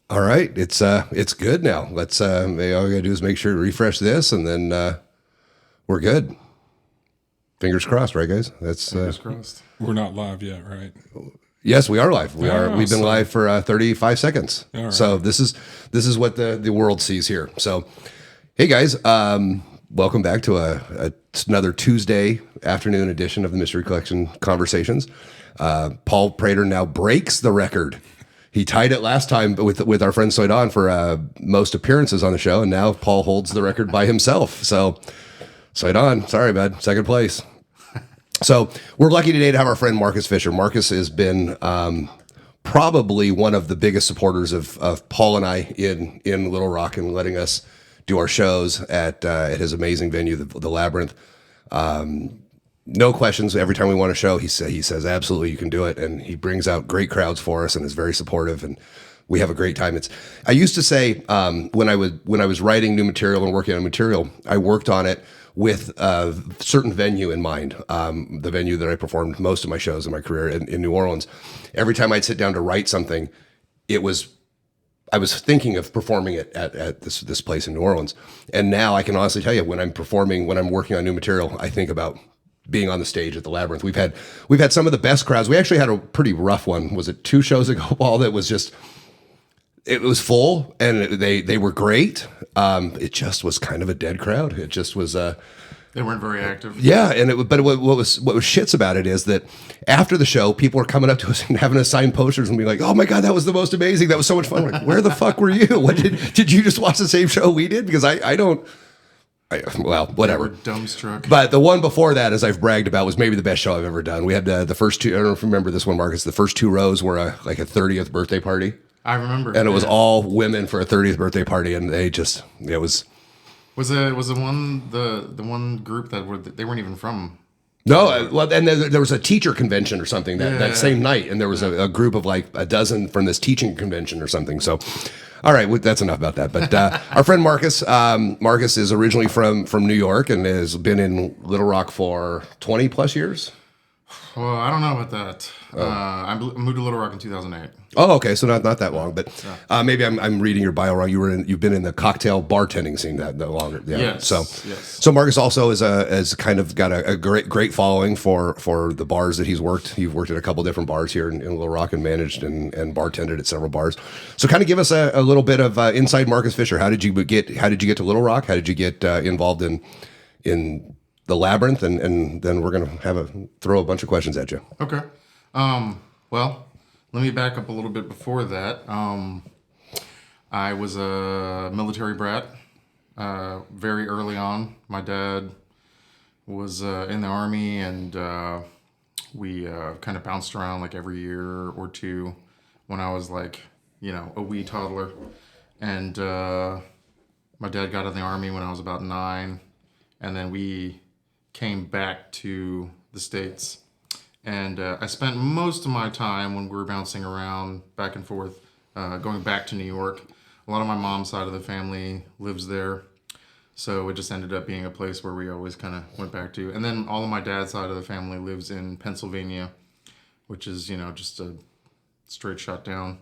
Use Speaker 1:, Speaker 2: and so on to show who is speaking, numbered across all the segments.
Speaker 1: All right, it's good now. Let's all we gotta do is make sure to refresh this, and then we're good. Fingers crossed, right, guys? That's
Speaker 2: Fingers crossed.
Speaker 3: We're not live yet, right?
Speaker 1: yes, we are live. We are.
Speaker 3: Oh,
Speaker 1: We've been
Speaker 3: so-
Speaker 1: live for 35 seconds.
Speaker 3: All right.
Speaker 1: So this is what the world sees here. So, hey guys, welcome back to another Tuesday afternoon edition of the Mystery Collection Conversations. Paul Prater now breaks the record. He tied it last time with our friend Soidan for most appearances on the show, and now Paul holds the record by himself. So, Soidan, sorry, bud, second place. So we're lucky today to have our friend Marcus Fisher. Marcus has been probably one of the biggest supporters of Paul and I in Little Rock and letting us do our shows at his amazing venue, the Labyrinth. No questions. Every time we want a show, he says, absolutely, you can do it. And he brings out great crowds for us and is very supportive. And we have a great time. I used to say when I was writing new material and working on material, I worked on it with a certain venue in mind, the venue that I performed most of my shows in my career in New Orleans. Every time I'd sit down to write something, I was thinking of performing it at this place in New Orleans. And now I can honestly tell you, when I'm working on new material, I think about being on the stage at the Labyrinth. We've had some of the best crowds. We actually had a pretty rough one. Was it 2 shows ago, Paul? That was just, it was full and they were great. It just was kind of a dead crowd. It just was
Speaker 2: They weren't very active.
Speaker 1: yeah, but what was shits about it is that after the show, people were coming up to us and having us sign posters and being like, "Oh my god, that was the most amazing! That was so much fun!" We're like, where the fuck were you? What did you just watch the same show we did? Because I don't. Well, whatever.
Speaker 2: They were dumbstruck.
Speaker 1: But the one before that, as I've bragged about, was maybe the best show I've ever done. We had the first 2. I don't know if you remember this one, Marcus. The first 2 rows were like a 30th birthday party,
Speaker 2: I remember.
Speaker 1: and it was all women for a 30th birthday party, and it was.
Speaker 2: Was the one group they weren't even from?
Speaker 1: No, well, and there was a teacher convention or something that
Speaker 2: Yeah.
Speaker 1: same night, and there was a group of like a dozen from this teaching convention or something. So, all right, that's enough about that. But our friend Marcus is originally from New York and has been in Little Rock for 20 plus years.
Speaker 2: Well, I don't know about that. I moved to Little Rock in 2008.
Speaker 1: Oh, okay, so not that long, but maybe I'm reading your bio wrong. You've been in the cocktail bartending scene that longer. Yeah.
Speaker 2: Yes. Yes.
Speaker 1: So Marcus also is kind of got a great following for the bars that he's worked. You've worked at a couple different bars here in Little Rock and managed and bartended at several bars. So kind of give us a little bit of inside Marcus Fisher. How did you get to Little Rock? How did you get involved in the Labyrinth? And then we're gonna throw a bunch of questions at you.
Speaker 2: Okay. Well, let me back up a little bit before that. I was a military brat very early on. My dad was in the Army, and we kind of bounced around like every year or 2 when I was like, a wee toddler. And my dad got in the Army when I was about 9, and then we came back to the States. And I spent most of my time when we were bouncing around back and forth, going back to New York. A lot of my mom's side of the family lives there. So it just ended up being a place where we always kind of went back to. And then all of my dad's side of the family lives in Pennsylvania, which is, just a straight shot down.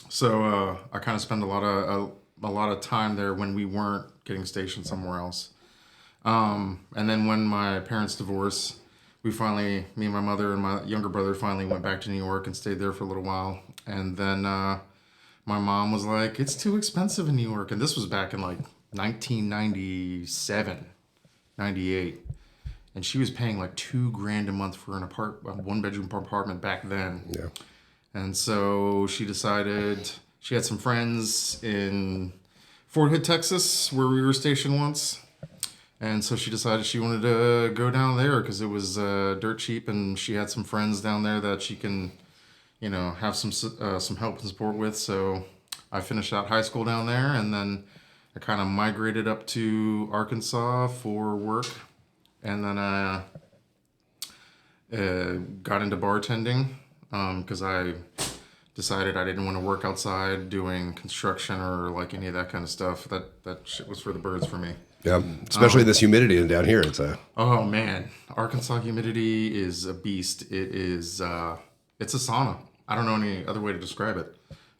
Speaker 2: So I kind of spent a lot of time there when we weren't getting stationed somewhere else. And then when my parents divorced, me and my mother and my younger brother finally went back to New York and stayed there for a little while. And then my mom was like, it's too expensive in New York. And this was back in like 1997, 98. And she was paying like $2,000 a month for a 1-bedroom apartment back then.
Speaker 1: Yeah.
Speaker 2: And so she decided, she had some friends in Fort Hood, Texas, where we were stationed once. And so she decided she wanted to go down there because it was dirt cheap, and she had some friends down there that she can, have some help and support with. So I finished out high school down there, and then I kind of migrated up to Arkansas for work, and then I got into bartending because I decided I didn't want to work outside doing construction or like any of that kind of stuff. That shit was for the birds for me.
Speaker 1: Yeah, especially this humidity down here.
Speaker 2: Oh man, Arkansas humidity is a beast. It is it's a sauna. I don't know any other way to describe it.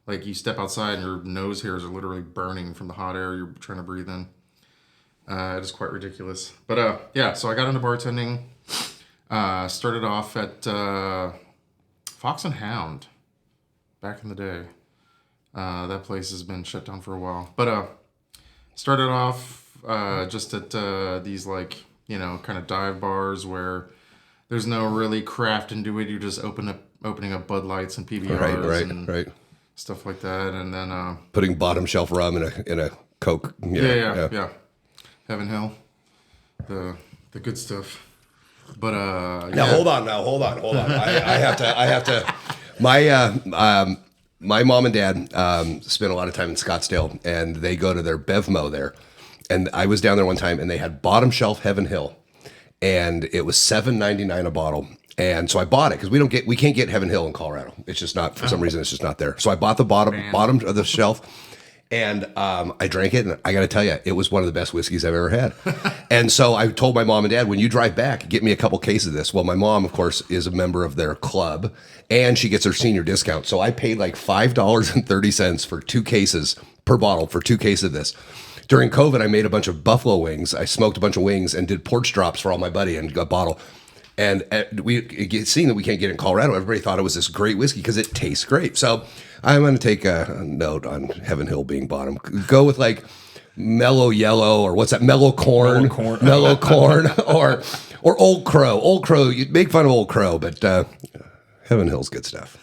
Speaker 2: Like you step outside and your nose hairs are literally burning from the hot air you're trying to breathe in. It is quite ridiculous. But yeah, so I got into bartending. Started off at Fox and Hound back in the day. That place has been shut down for a while. But started off just at these like, kind of dive bars where there's no really craft into it. You're just opening up Bud Lights and PBRs
Speaker 1: Right.
Speaker 2: stuff like that. And then
Speaker 1: Putting bottom shelf rum in a Coke.
Speaker 2: yeah. Heaven Hill, the good stuff. But
Speaker 1: Now hold on. I have to. My mom and dad spent a lot of time in Scottsdale, and they go to their Bevmo there. And I was down there one time, and they had bottom shelf Heaven Hill, and it was $7.99 a bottle. And so I bought it because we can't get Heaven Hill in Colorado. It's just not, for some reason, it's just not there. So I bought the bottom of the shelf. And I drank it, and I got to tell you, it was one of the best whiskeys I've ever had. And so I told my mom and dad, when you drive back, get me a couple cases of this. Well, my mom, of course, is a member of their club, and she gets her senior discount. So I paid like $5.30 for 2 cases per bottle for 2 cases of this. During COVID, I made a bunch of buffalo wings. I smoked a bunch of wings and did porch drops for all my buddy and got a bottle. And seeing that we can't get it in Colorado, everybody thought it was this great whiskey because it tastes great. So I'm going to take a note on Heaven Hill being bottom. Go with like mellow yellow, or what's that? Mellow corn, or Old Crow. Old Crow. You'd make fun of Old Crow, but Heaven Hill's good stuff.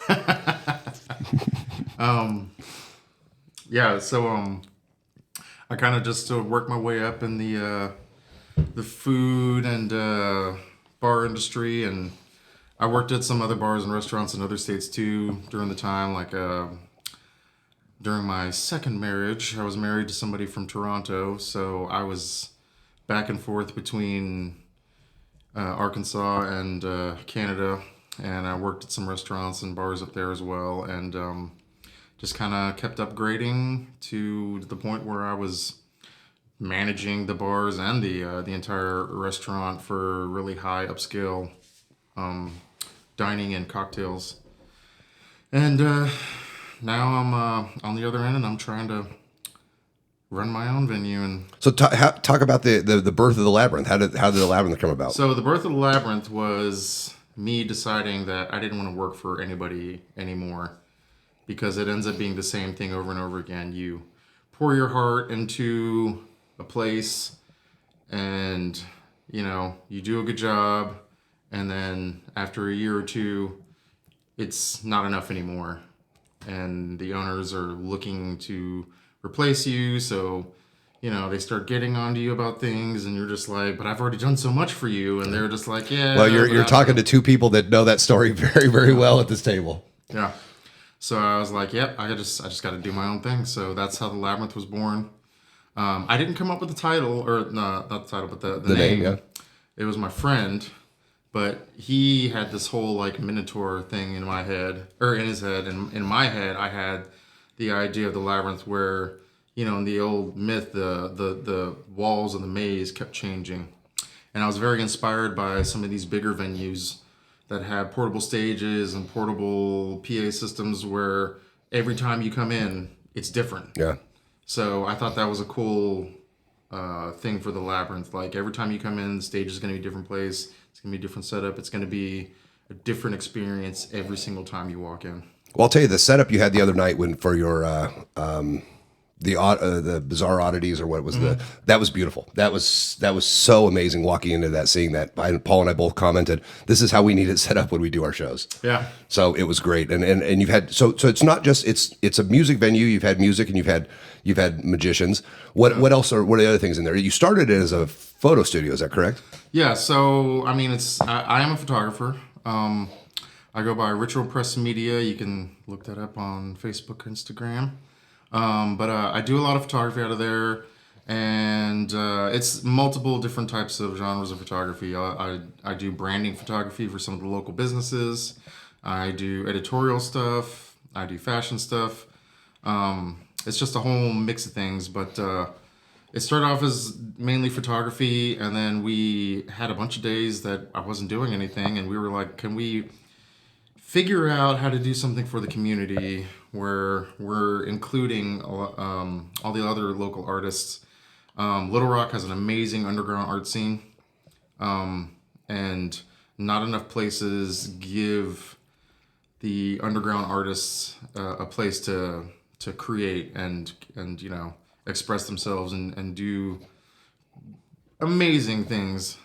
Speaker 2: Yeah. So I kind of just worked my way up in the food and bar industry, and I worked at some other bars and restaurants in other states too during the time. Like during my second marriage, I was married to somebody from Toronto, so I was back and forth between Arkansas and Canada, and I worked at some restaurants and bars up there as well, and just kind of kept upgrading to the point where I was managing the bars and the entire restaurant for really high upscale dining and cocktails. And now I'm on the other end, and I'm trying to run my own venue. And
Speaker 1: So talk about the birth of the Labyrinth. How did the Labyrinth come about?
Speaker 2: so the birth of the Labyrinth was me deciding that I didn't want to work for anybody anymore, because it ends up being the same thing over and over again. You pour your heart into a place, and you do a good job, and then after a year or two, it's not enough anymore, and the owners are looking to replace you. So they start getting onto you about things, and you're just like, but I've already done so much for you, and they're just like, yeah.
Speaker 1: Well, you're talking to 2 people that know that story very, very well at this table.
Speaker 2: Yeah. So I was like, yep, I just got to do my own thing. So that's how the Labyrinth was born. I didn't come up with the title, or no, not the title, but the name. Yeah. It was my friend, but he had this whole like Minotaur thing in my head, or in his head, and in my head, I had the idea of the Labyrinth where, in the old myth, the walls of the maze kept changing, and I was very inspired by some of these bigger venues that have portable stages and portable PA systems where every time you come in, it's different.
Speaker 1: Yeah.
Speaker 2: So I thought that was a cool thing for the Labyrinth. Like every time you come in, the stage is going to be a different place. It's going to be a different setup. It's going to be a different experience every single time you walk in.
Speaker 1: Well, I'll tell you, the setup you had the other night for your the Bizarre Oddities, or what was that was beautiful. That was so amazing walking into that, seeing that. Paul and I both commented, this is how we need it set up when we do our shows.
Speaker 2: Yeah.
Speaker 1: So it was great. And you've had, so it's not just, it's a music venue. You've had music, and you've had magicians. What else what are the other things in there? You started it as a photo studio. Is that correct?
Speaker 2: Yeah. So, I mean, I am a photographer. I go by Ritual Press Media. You can look that up on Facebook or Instagram. But I do a lot of photography out of there, and it's multiple different types of genres of photography. I do branding photography for some of the local businesses. I do editorial stuff. I do fashion stuff. It's just a whole mix of things, but it started off as mainly photography, and then we had a bunch of days that I wasn't doing anything, and we were like, can we figure out how to do something for the community where we're including all the other local artists. Little Rock has an amazing underground art scene, and not enough places give the underground artists a place to create and express themselves and do amazing things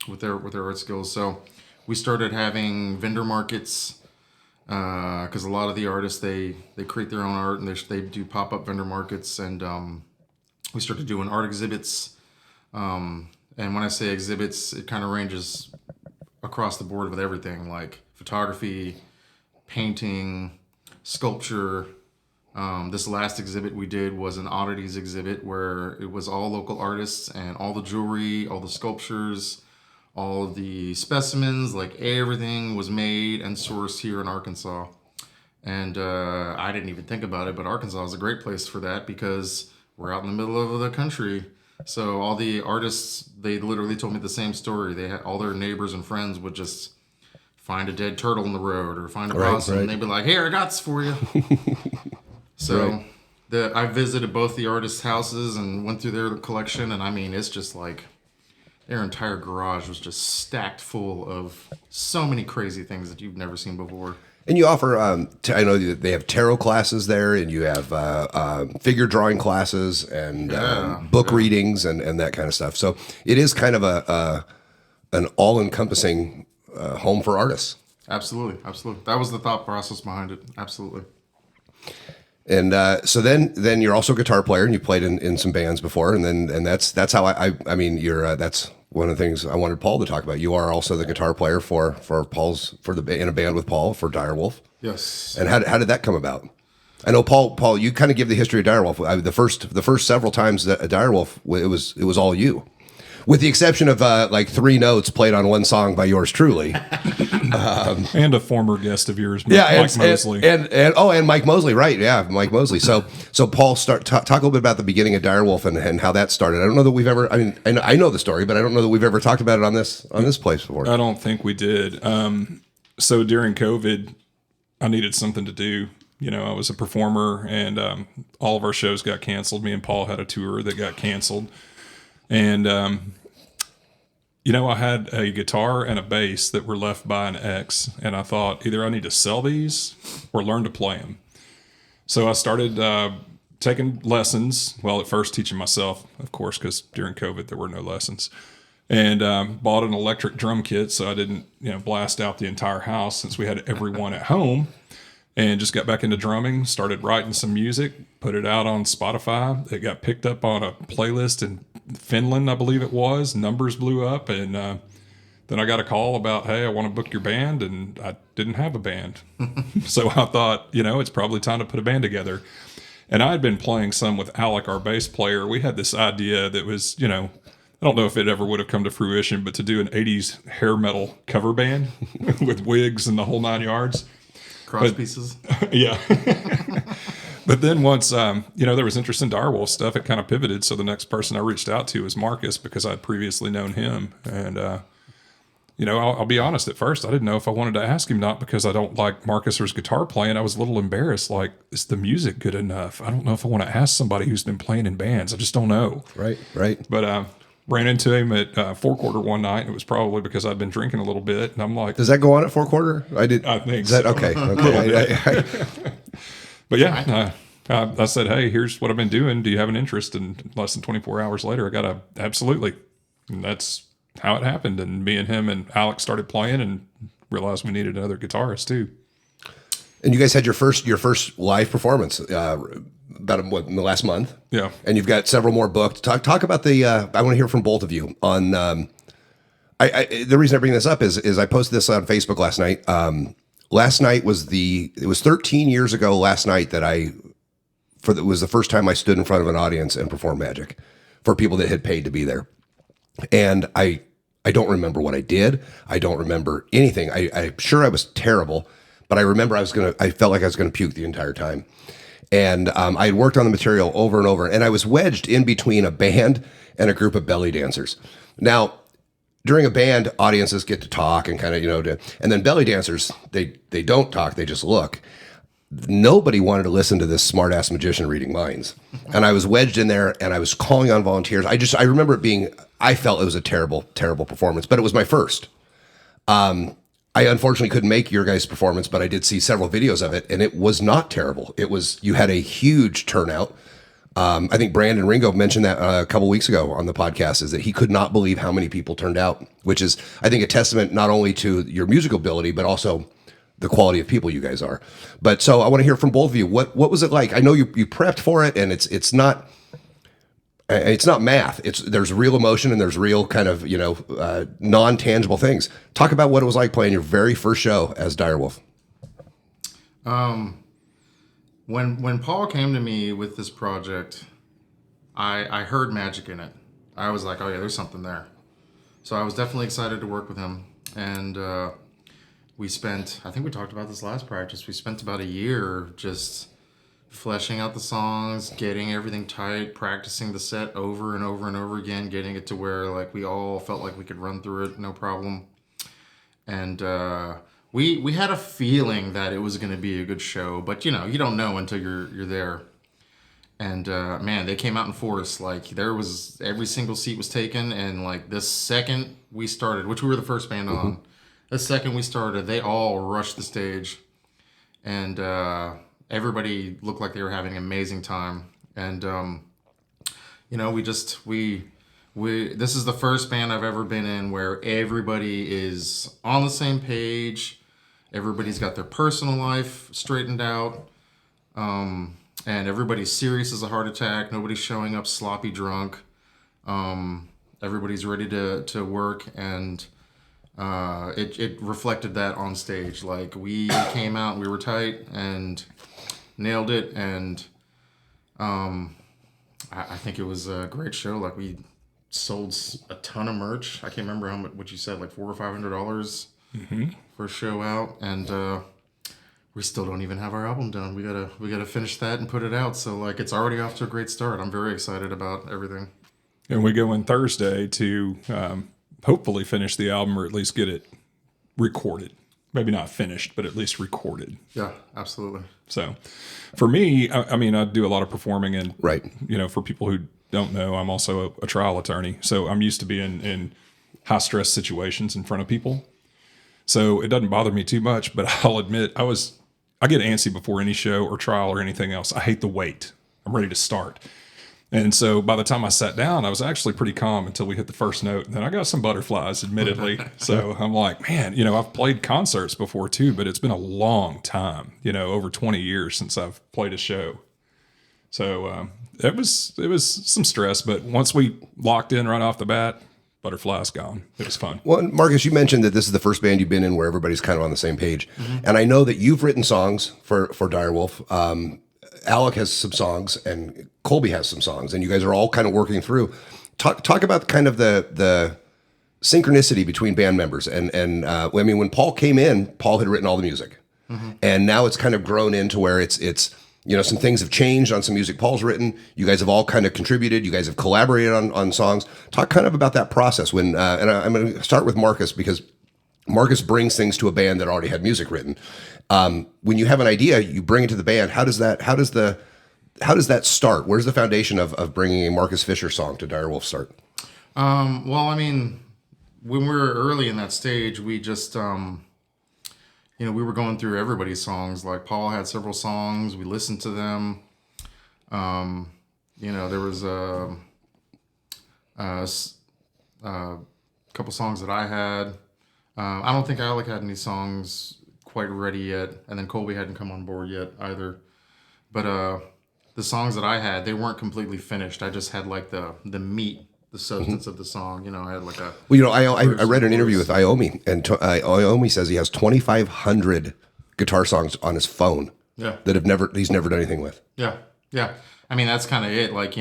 Speaker 2: with their art skills. So we started having vendor markets because a lot of the artists they create their own art and they do pop-up vendor markets, and we started doing art exhibits. And when I say exhibits, it kind of ranges across the board with everything like photography, painting, sculpture. This last exhibit we did was an oddities exhibit where it was all local artists, and all the jewelry, all the sculptures, all of the specimens, like everything was made and sourced here in Arkansas. And I didn't even think about it, but Arkansas is a great place for that because we're out in the middle of the country. So all the artists, they literally told me the same story. They had all their neighbors and friends would just find a dead turtle in the road or find a possum, and they'd be like, "Here, I got this for you." So I visited both the artists' houses and went through their collection, and I mean, it's just like their entire garage was just stacked full of so many crazy things that you've never seen before.
Speaker 1: And you offer, I know that they have tarot classes there, and you have figure drawing classes and book readings and that kind of stuff. So it is kind of an all-encompassing home for artists.
Speaker 2: Absolutely. That was the thought process behind it. Absolutely.
Speaker 1: And so then you're also a guitar player, and you played in some bands before, and that's how I mean you're that's one of the things I wanted Paul to talk about. You are also the guitar player for in a band with Paul for Direwolf.
Speaker 2: Yes.
Speaker 1: And how did that come about? I know Paul, you kind of give the history of Direwolf. The first several times that a Direwolf, it was all you, with the exception of like 3 notes played on one song by yours truly.
Speaker 3: And a former guest of yours, Mike Mosley.
Speaker 1: And Mike Mosley, right? Yeah, Mike Mosley. So Paul, talk a little bit about the beginning of Direwolf and how that started. I don't know that we've ever. I mean, I know the story, but I don't know that we've ever talked about it on this place before.
Speaker 3: I don't think we did. So during COVID, I needed something to do. I was a performer, and all of our shows got canceled. Me and Paul had a tour that got canceled, and I had a guitar and a bass that were left by an ex, and I thought either I need to sell these or learn to play them. So I started taking lessons. Well, at first teaching myself, of course, because during COVID there were no lessons, and bought an electric drum kit so I didn't, blast out the entire house since we had everyone at home. And just got back into drumming, started writing some music, put it out on Spotify. It got picked up on a playlist in Finland, I believe it was. Numbers blew up, and then I got a call about, hey, I want to book your band, and I didn't have a band. So I thought, it's probably time to put a band together. And I had been playing some with Alec, our bass player. We had this idea that was, I don't know if it ever would have come to fruition, but to do an 80s hair metal cover band with wigs and the whole 9 yards.
Speaker 2: Cross pieces.
Speaker 3: Yeah. But then once, there was interest in Direwolf stuff, it kind of pivoted. So the next person I reached out to was Marcus, because I'd previously known him. And, I'll be honest, at first, I didn't know if I wanted to ask him, not because I don't like Marcus or his guitar playing. I was a little embarrassed. Like, is the music good enough? I don't know if I want to ask somebody who's been playing in bands. I just don't know.
Speaker 1: Right.
Speaker 3: But, ran into him at 4-Quarter one night, and it was probably because I'd been drinking a little bit. And I'm like,
Speaker 1: does that go on at 4-Quarter?
Speaker 3: I think
Speaker 1: is that
Speaker 3: so.
Speaker 1: Okay.
Speaker 3: But yeah, I said, hey, here's what I've been doing. Do you have an interest? And less than 24 hours later, I got a absolutely. And that's how it happened. And me and him and Alex started playing and realized we needed another guitarist too.
Speaker 1: And you guys had your first live performance about in the last month.
Speaker 3: Yeah. And
Speaker 1: you've got several more booked. Talk about the. I want to hear from both of you on. The reason I bring this up is I posted this on Facebook last night. Last night it was 13 years ago last night that it was the first time I stood in front of an audience and performed magic for people that had paid to be there. And I don't remember what I did. I don't remember anything. I'm sure I was terrible, but I remember I felt like I was going to puke the entire time. And I had worked on the material over and over, and I was wedged in between a band and a group of belly dancers. Now, during a band, audiences get to talk and kind of, and then belly dancers, they don't talk, they just look. Nobody wanted to listen to this smart ass magician reading minds. And I was wedged in there and I was calling on volunteers. I remember it being, I felt it was a terrible, terrible performance, but it was my first. I unfortunately couldn't make your guys' performance, but I did see several videos of it and it was not terrible. You had a huge turnout. I think Brandon Ringo mentioned that a couple weeks ago on the podcast, is that he could not believe how many people turned out, which is, I think, a testament not only to your musical ability, but also the quality of people you guys are. But so I want to hear from both of you. What was it like? I know you prepped for it, and it's not math. There's real emotion and there's real kind of, non-tangible things. Talk about what it was like playing your very first show as Direwolf.
Speaker 2: When Paul came to me with this project, I heard magic in it. I was like, oh yeah, there's something there. So I was definitely excited to work with him. And we spent, I think we talked about this last practice, we spent about a year just fleshing out the songs, getting everything tight, practicing the set over and over and over again, getting it to where like we all felt like we could run through it, no problem. And we had a feeling that it was going to be a good show, but you don't know until you're there. And man, they came out in force. Like every single seat was taken, and like the second we started, which we were the first band on, the second we started, they all rushed the stage, and everybody looked like they were having an amazing time. And this is the first band I've ever been in where everybody is on the same page. Everybody's got their personal life straightened out. And everybody's serious as a heart attack. Nobody's showing up sloppy drunk. Everybody's ready to work. And it reflected that on stage. Like we came out and we were tight and nailed it. And I think it was a great show. Like we sold a ton of merch. I can't remember what you said, like $400 or $500 for a show out, and we still don't even have our album done. We gotta finish that and put it out. So like it's already off to a great start. I'm very excited about everything.
Speaker 3: And we go in Thursday to hopefully finish the album, or at least get it recorded. Maybe not finished, but at least recorded.
Speaker 2: Yeah, absolutely.
Speaker 3: So for me, I mean, I do a lot of performing, and
Speaker 1: Right.
Speaker 3: For people who don't know, I'm also a trial attorney. So I'm used to being in high stress situations in front of people. So it doesn't bother me too much, but I'll admit I get antsy before any show or trial or anything else. I hate the wait. I'm ready to start. And so by the time I sat down, I was actually pretty calm until we hit the first note. And then I got some butterflies, admittedly. So I'm like, man, I've played concerts before too, but it's been a long time, over 20 years since I've played a show. So it was some stress, but once we locked in right off the bat, butterflies gone. It was fun.
Speaker 1: Well, Marcus, you mentioned that this is the first band you've been in where everybody's kind of on the same page. And I know that you've written songs for Direwolf. Alec has some songs and Colby has some songs, and you guys are all kind of working through. Talk about kind of the synchronicity between band members. And I mean, when Paul came in, Paul had written all the music. And now it's kind of grown into where it's some things have changed on some music Paul's written. You guys have all kind of contributed. You guys have collaborated on songs. Talk kind of about that process when, and I'm going to start with Marcus because Marcus brings things to a band that already had music written. When you have an idea, you bring it to the band. How does that start? Where's the foundation of bringing a Marcus Fisher song to Direwolf start?
Speaker 2: Well, I mean, when we were early in that stage, we just, we were going through everybody's songs. Like Paul had several songs. We listened to them. There was a couple songs that I had. I don't think Alec had any songs quite ready yet, and then Colby hadn't come on board yet either. But the songs that I had, they weren't completely finished. I just had like the meat, the substance of the song. I had like a.
Speaker 1: Well, I read an interview with Iomi, and Iomi says he has 2,500 guitar songs on his phone.
Speaker 2: Yeah.
Speaker 1: That he's never done anything with.
Speaker 2: Yeah. I mean, that's kind of it. Like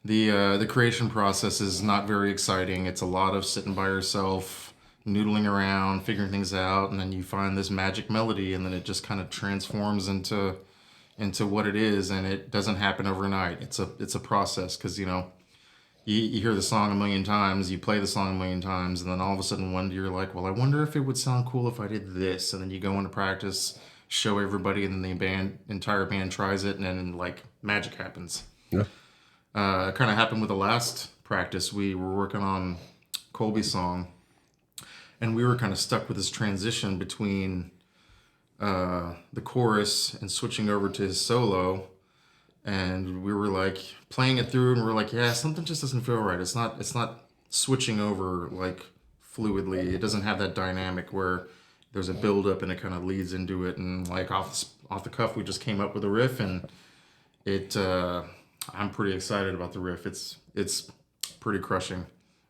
Speaker 2: the creation process is not very exciting. It's a lot of sitting by yourself, noodling around, figuring things out, and then you find this magic melody, and then it just kind of transforms into what it is, and it doesn't happen overnight. It's a process because you you hear the song a million times, you play the song a million times, and then all of a sudden one day you're like, well, I wonder if it would sound cool if I did this, and then you go into practice, show everybody, and then the entire band tries it, and then like magic happens.
Speaker 1: Yeah.
Speaker 2: It kind of happened with the last practice. We were working on Colby's song, and we were kind of stuck with this transition between the chorus and switching over to his solo. And we were like playing it through, and we're like, yeah, something just doesn't feel right. It's not switching over like fluidly. It doesn't have that dynamic where there's a build up and it kind of leads into it. And like off the cuff, we just came up with a riff, and it. I'm pretty excited about the riff. It's pretty crushing.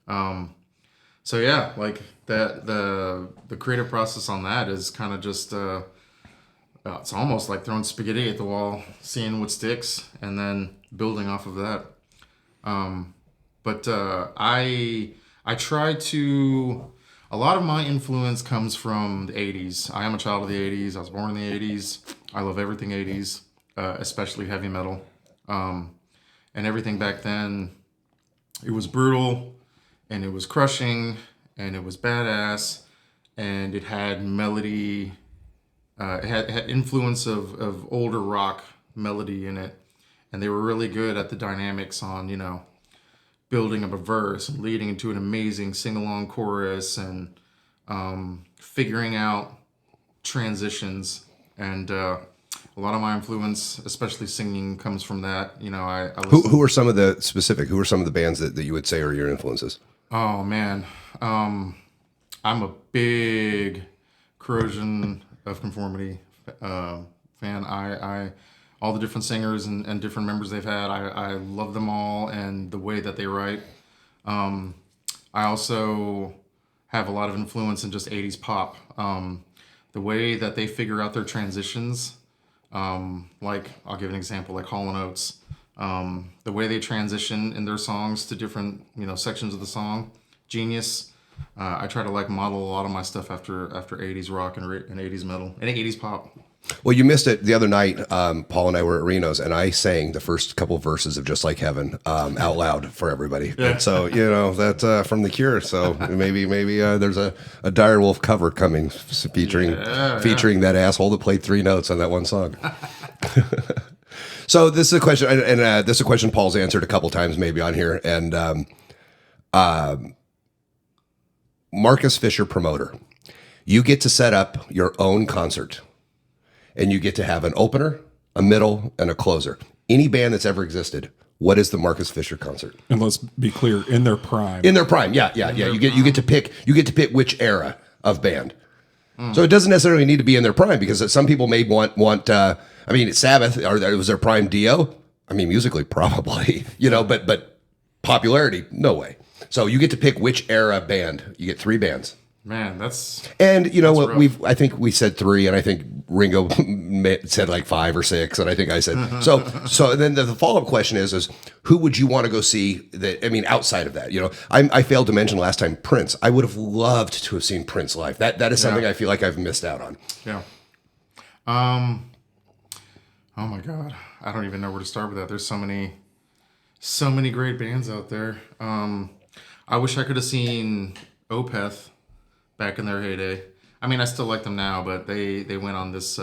Speaker 2: So yeah, like that the creative process on that is kind of just. It's almost like throwing spaghetti at the wall, seeing what sticks, and then building off of that. But I try to. A lot of my influence comes from the 80s. I am a child of the 80s. I was born in the 80s. I love everything 80s, especially heavy metal. And everything back then, it was brutal, and it was crushing, and it was badass, and it had melody. It had influence of older rock melody in it, and they were really good at the dynamics on, building up a verse and leading into an amazing sing-along chorus and figuring out transitions. And a lot of my influence, especially singing, comes from that. I listen.
Speaker 1: Who are some of the bands that you would say are your influences?
Speaker 2: Oh man, I'm a big Corrosion of Conformity fan. I all the different singers and different members they've had. I love them all and the way that they write. I also have a lot of influence in just 80s pop. The way that they figure out their transitions, like I'll give an example, like Hall & Oates. The way they transition in their songs to different sections of the song, genius. I try to model a lot of my stuff after 80s rock and 80s metal and 80s pop.
Speaker 1: Well, you missed it the other night. Paul and I were at Reno's, and I sang the first couple verses of "Just Like Heaven" out loud for everybody. Yeah. And so that's from The Cure. So maybe there's a Direwolf cover coming featuring that asshole that played 3 notes on that one song. So this is a question, and this is a question Paul's answered a couple times maybe on here, and Marcus Fisher, promoter. You get to set up your own concert. And you get to have an opener, a middle, and a closer. Any band that's ever existed, what is the Marcus Fisher concert?
Speaker 3: And let's be clear, in their prime.
Speaker 1: In their prime, yeah. You get to pick which era of band. So it doesn't necessarily need to be in their prime, because some people may want. Sabbath, was their prime Dio? I mean, musically probably, but popularity, no way. So you get to pick which era band. You get 3 bands.
Speaker 2: Man, that's
Speaker 1: what I think we said 3, and I think Ringo said like 5 or 6, and I think I said so. Then the follow up question is who would you want to go see? Outside of that, I failed to mention last time Prince. I would have loved to have seen Prince live. That is something I feel like I've missed out on.
Speaker 2: Yeah. Oh my God, I don't even know where to start with that. There's so many great bands out there. I wish I could have seen Opeth back in their heyday. I still like them now, but they went on this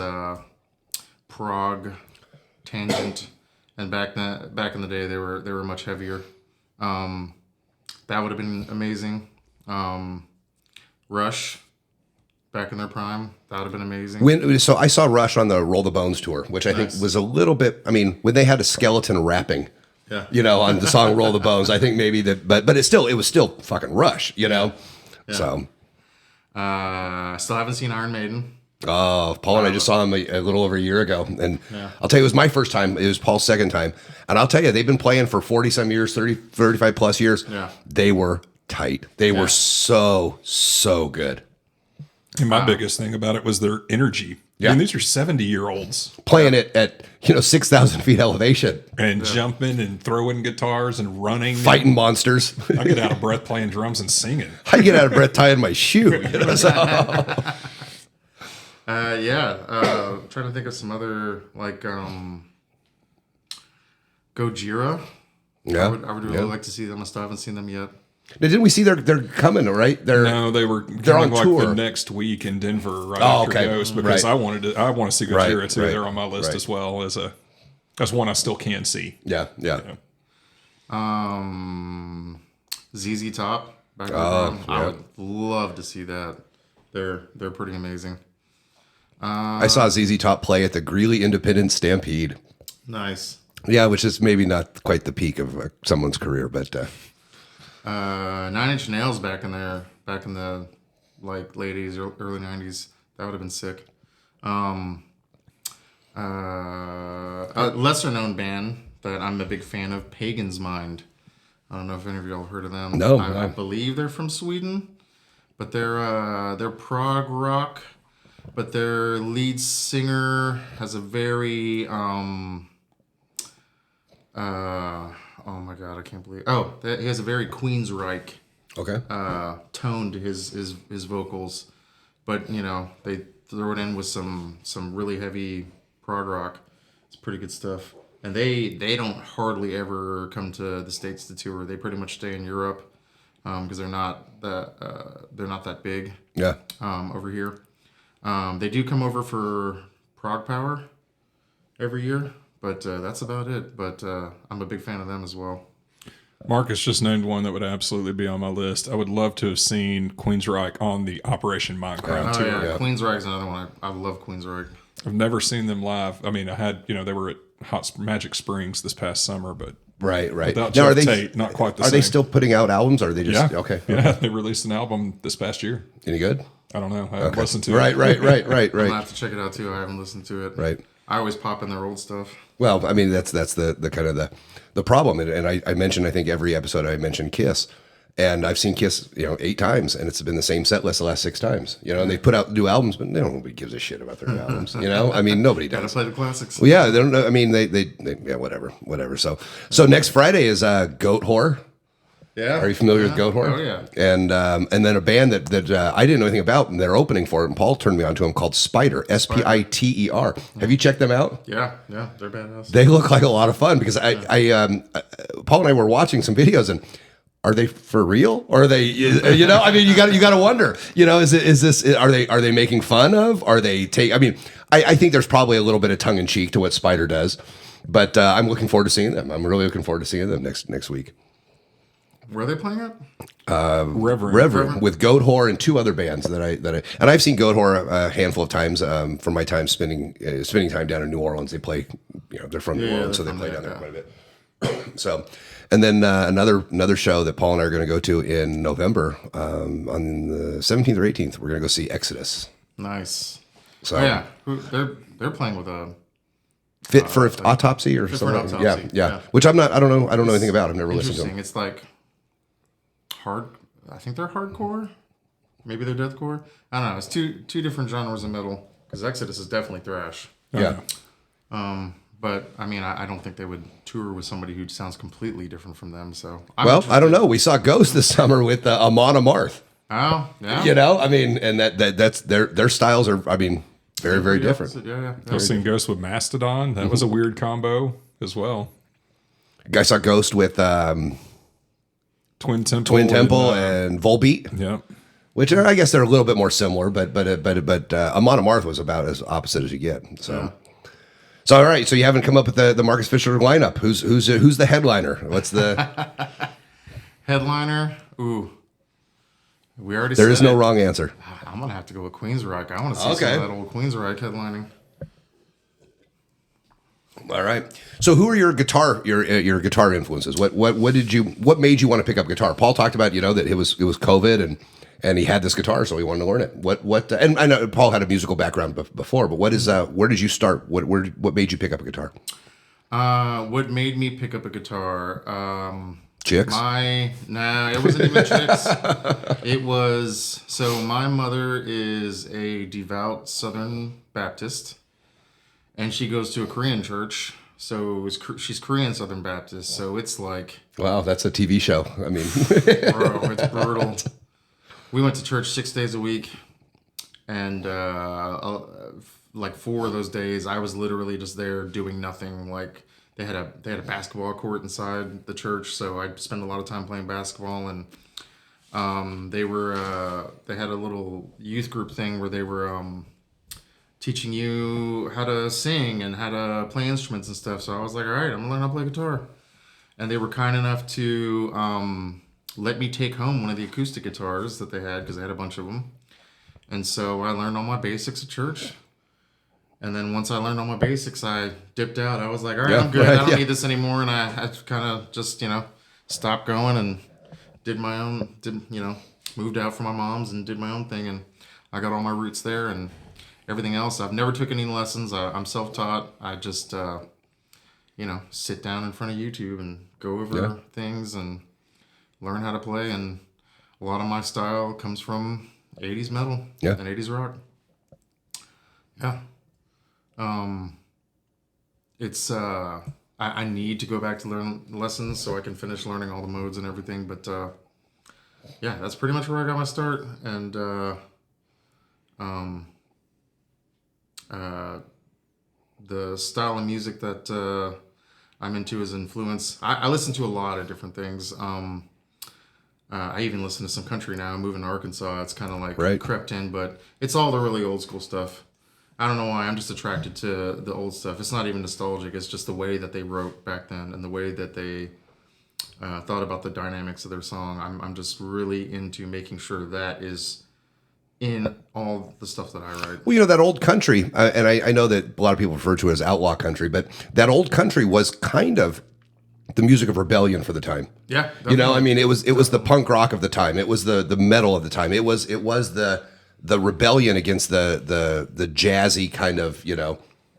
Speaker 2: prog tangent, and back in the day they were much heavier. That would have been amazing. Rush, back in their prime, that would have been amazing.
Speaker 1: So I saw Rush on the Roll the Bones tour, which I think was a little bit. When they had a skeleton rapping. Yeah. On the song "Roll the Bones," I think maybe that, but it was still fucking Rush, Yeah. So.
Speaker 2: I still haven't seen Iron Maiden.
Speaker 1: Oh, Paul and I just saw them a little over a year ago, and I'll tell you, it was my first time. It was Paul's second time, and I'll tell you, they've been playing for 40-some years, 30, 35 plus years.
Speaker 2: Yeah,
Speaker 1: they were tight. They were so good.
Speaker 3: And my biggest thing about it was their energy. Yeah. These are 70-year-olds
Speaker 1: playing it at 6,000 feet elevation
Speaker 3: and jumping and throwing guitars and running,
Speaker 1: fighting monsters.
Speaker 3: I get out of breath playing drums and singing.
Speaker 1: I get out of breath tying my shoe.
Speaker 2: Trying to think of some other Gojira.
Speaker 1: Yeah.
Speaker 2: I would really like to see them. I still haven't seen them yet.
Speaker 1: Now, didn't we see they're coming, right?
Speaker 3: No, they were
Speaker 1: they're on
Speaker 3: coming like
Speaker 1: tour
Speaker 3: the next week in Denver right
Speaker 1: Oh,
Speaker 3: after
Speaker 1: okay.
Speaker 3: Ghost because
Speaker 1: Right.
Speaker 3: I want to see Gojira
Speaker 1: Right,
Speaker 3: too.
Speaker 1: right,
Speaker 3: They're on my list
Speaker 1: right.
Speaker 3: as well as one I still can see.
Speaker 1: Yeah.
Speaker 2: ZZ Top. Back in the
Speaker 1: Oh,
Speaker 2: day. I would love to see that. They're pretty amazing.
Speaker 1: I saw ZZ Top play at the Greeley Independent Stampede.
Speaker 2: Nice.
Speaker 1: Yeah, which is maybe not quite the peak of someone's career, but
Speaker 2: 9 Inch Nails back in the like late 80s, early 90s. That would have been sick. A lesser known band that I'm a big fan of, Pagan's Mind. I don't know if any of y'all have heard of them.
Speaker 1: No,
Speaker 2: I believe they're from Sweden, but they're prog rock. But their lead singer has a very oh my god, I can't believe. He has a very Queensryche
Speaker 1: okay.
Speaker 2: tone to his vocals, but they throw it in with some really heavy prog rock. It's pretty good stuff. And they don't hardly ever come to the States to tour. They pretty much stay in Europe because they're not that big.
Speaker 1: Yeah.
Speaker 2: Over here. They do come over for Prog Power every year, but that's about it. But I'm a big fan of them as well.
Speaker 3: Marcus just named one that would absolutely be on my list. I would love to have seen Queensryche on the Operation Mindcrime tour.
Speaker 2: Yeah. Queensryche's another one. I love Queensryche.
Speaker 3: I've never seen them live. I mean, I had, they were at Magic Springs this past summer, but
Speaker 1: Right.
Speaker 3: without
Speaker 1: Now,
Speaker 3: Jeff Tate, not quite the
Speaker 1: Are
Speaker 3: same.
Speaker 1: they still putting out albums, or are they just okay?
Speaker 3: Yeah, they released an album this past year.
Speaker 1: Any good?
Speaker 3: I don't know. I haven't listened to it.
Speaker 1: Right.
Speaker 2: I'm gonna have to check it out too. I haven't listened to it.
Speaker 1: Right.
Speaker 2: I always pop in their old stuff.
Speaker 1: Well, I mean that's the kind of the problem, and I mentioned, I think every episode I mentioned Kiss, and I've seen Kiss 8 times, and it's been the same set list the last 6 times. And they put out new albums, but nobody gives a shit about their albums. I mean nobody
Speaker 2: Gotta
Speaker 1: does.
Speaker 2: play the classics.
Speaker 1: Well, yeah, they don't know. I mean they yeah, whatever. So next Friday is Goat Whore.
Speaker 2: Yeah.
Speaker 1: Are you familiar with Goat Whore?
Speaker 2: Oh yeah.
Speaker 1: And then a band that I didn't know anything about, and they're opening for it, and Paul turned me on to them, called Spider, Spiter. Have you checked them out?
Speaker 2: Yeah, they're badass.
Speaker 1: They look like a lot of fun because Paul and I were watching some videos, and are they for real, or are they? I mean, you got to wonder. Is this? Are they making fun of? Are they take? I mean, I think there's probably a little bit of tongue in cheek to what Spider does, but I'm looking forward to seeing them. I'm really looking forward to seeing them next week.
Speaker 2: Where are they playing at?
Speaker 1: Reverend with Goat Whore and 2 other bands that I and I've seen Goat Whore a handful of times from my time spending time down in New Orleans. They play, they're from New Orleans, so they play down there quite a bit. So, and then another show that Paul and I are going to go to in November on the 17th or 18th. We're going to go see Exodus.
Speaker 2: Nice.
Speaker 1: So
Speaker 2: yeah, they're playing with a
Speaker 1: Fit for Autopsy or
Speaker 2: Fit for
Speaker 1: something.
Speaker 2: Autopsy,
Speaker 1: Yeah. Which I don't know anything about. I've never listened to them.
Speaker 2: It's like hard. I think they're hardcore. Maybe they're deathcore. I don't know. It's two different genres of metal. Because Exodus is definitely thrash.
Speaker 1: Yeah.
Speaker 2: But I mean, I don't think they would tour with somebody who sounds completely different from them. So
Speaker 1: I don't know. We saw Ghost this summer with Amon Amarth.
Speaker 2: Oh yeah.
Speaker 1: I mean, and that's their styles are. I mean, very very different.
Speaker 2: Yeah.
Speaker 3: I've seen Ghost with Mastodon. That was a weird combo as well.
Speaker 1: I saw Ghost with
Speaker 3: Twin Temple
Speaker 1: and Volbeat.
Speaker 3: Yeah.
Speaker 1: Which I guess they're a little bit more similar, but Amon Amarth was about as opposite as you get. So, So all right, so you haven't come up with the Marcus Fisher lineup. Who's the headliner? What's the
Speaker 2: headliner? Ooh, we already.
Speaker 1: There
Speaker 2: said
Speaker 1: is no
Speaker 2: it.
Speaker 1: wrong answer.
Speaker 2: I'm gonna have to go with Queensryche. I want to see some of that old Queensryche headlining.
Speaker 1: All right. So who are your guitar influences? What made you want to pick up guitar? Paul talked about that it was COVID and he had this guitar, so he wanted to learn it. And I know Paul had a musical background before, but where did you start? What made you pick up a guitar?
Speaker 2: What made me pick up a guitar?
Speaker 1: Chicks?
Speaker 2: No, it wasn't even chicks. It was, so my mother is a devout Southern Baptist, and she goes to a Korean church. So she's Korean Southern Baptist. So it's like,
Speaker 1: wow, that's a TV show. I mean,
Speaker 2: bro, it's brutal. We went to church 6 days a week, and like 4 of those days, I was literally just there doing nothing. Like they had a basketball court inside the church, so I'd spend a lot of time playing basketball. And they had a little youth group thing where they were teaching you how to sing and how to play instruments and stuff. So I was like, all right, I'm gonna learn how to play guitar. And they were kind enough to let me take home one of the acoustic guitars that they had, because they had a bunch of them. And so I learned all my basics at church. And then once I learned all my basics, I dipped out. I was like, all right, I'm good. I don't need this anymore. And I kind of just, stopped going and did my own, moved out from my mom's and did my own thing. And I got all my roots there and everything else. I've never took any lessons. I'm self-taught. I just, sit down in front of YouTube and go over things and learn how to play. And a lot of my style comes from 80s metal and 80s rock. Yeah. It's I need to go back to learn lessons so I can finish learning all the modes and everything, but that's pretty much where I got my start. And the style of music that I'm into is influence. I listen to a lot of different things. I even listen to some country now. I'm moving to Arkansas. It's kind of like crept in, but it's all the really old school stuff. I don't know why. I'm just attracted to the old stuff. It's not even nostalgic. It's just the way that they wrote back then and the way that they thought about the dynamics of their song. I'm just really into making sure that is in all the stuff that I write.
Speaker 1: Well, that old country, and I know that a lot of people refer to it as outlaw country, but that old country was kind of the music of rebellion for the time.
Speaker 2: Yeah, definitely.
Speaker 1: It was the punk rock of the time. It was the metal of the time. It was the rebellion against the jazzy kind of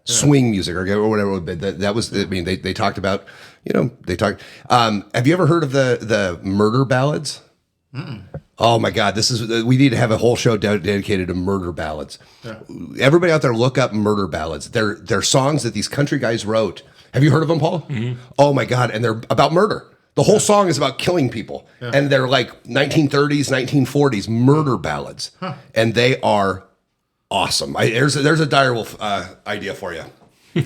Speaker 1: swing music or whatever it would be. That was, I mean, they talked about have you ever heard of the murder ballads? Mm-mm. Oh my God, we need to have a whole show dedicated to murder ballads. Yeah. Everybody out there, look up murder ballads. They're songs that these country guys wrote. Have you heard of them, Paul? Mm-hmm. Oh my God, and they're about murder. The whole song is about killing people, and they're like 1930s, 1940s murder ballads, and they are awesome. There's a Direwolf idea for you.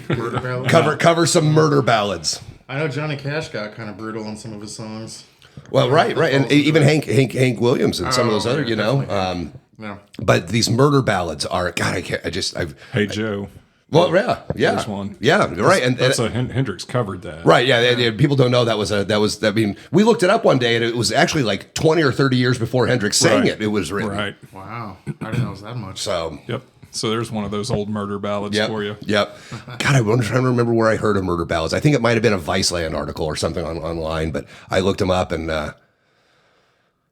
Speaker 2: Murder ballads?
Speaker 1: Cover some murder ballads.
Speaker 2: I know Johnny Cash got kind of brutal on some of his songs.
Speaker 1: Well, right, and even Hank Williams and some of those other, But these murder ballads are, God,
Speaker 3: Hey Joe.
Speaker 1: Well, yeah.
Speaker 3: There's one.
Speaker 1: Yeah, right. And
Speaker 3: that's Hendrix covered that.
Speaker 1: Right, yeah. People don't know that was. I mean, we looked it up one day, and it was actually like 20 or 30 years before Hendrix sang it. It was written.
Speaker 3: Right.
Speaker 2: Wow, I didn't know it was that much.
Speaker 1: So.
Speaker 3: Yep. So there's one of those old murder ballads for you.
Speaker 1: Yep. God, I'm trying to remember where I heard of murder ballads. I think it might have been a Viceland article or something online, but I looked them up and.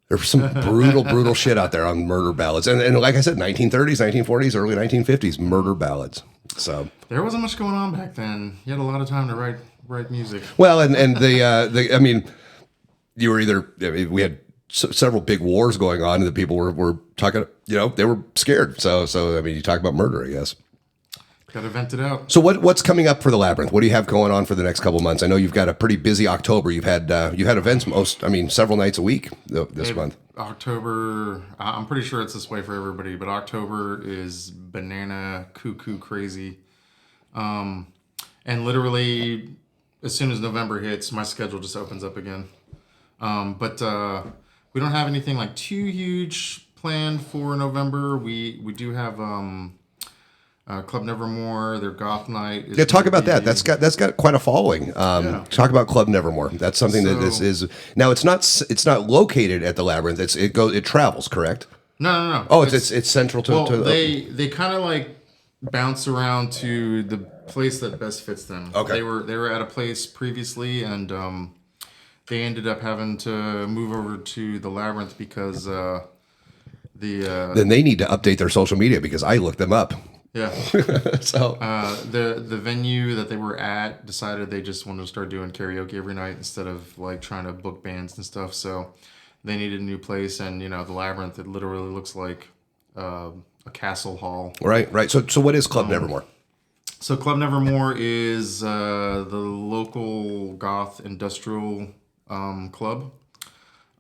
Speaker 1: There's some brutal shit out there on murder ballads. And like I said, 1930s, 1940s, early 1950s, murder ballads. So
Speaker 2: there wasn't much going on back then. You had a lot of time to write music.
Speaker 1: Well, and I mean, you were either, we had several big wars going on and the people were talking, they were scared. So, I mean, you talk about murder, I guess.
Speaker 2: Got to vent it out.
Speaker 1: So what's coming up for the Labyrinth? What do you have going on for the next couple of months? I know you've got a pretty busy October. You've had events several nights a week this month.
Speaker 2: October, I'm pretty sure it's this way for everybody, but October is banana cuckoo crazy. And literally, as soon as November hits, my schedule just opens up again. But we don't have anything like too huge planned for November. We do have Club Nevermore, their goth night.
Speaker 1: Talk about that. That's got quite a following. Talk about Club Nevermore. That's something that this is now. It's not located at the Labyrinth. It travels, correct?
Speaker 2: No.
Speaker 1: Oh, it's central to.
Speaker 2: Well, they kind of like bounce around to the place that best fits them.
Speaker 1: Okay.
Speaker 2: They were at a place previously, and they ended up having to move over to the Labyrinth because
Speaker 1: then they need to update their social media because I looked them up.
Speaker 2: Yeah.
Speaker 1: So
Speaker 2: the venue that they were at decided they just wanted to start doing karaoke every night instead of like trying to book bands and stuff. So they needed a new place, and the Labyrinth, it literally looks like a castle hall.
Speaker 1: Right. So what is Club Nevermore?
Speaker 2: So Club Nevermore is the local goth industrial club.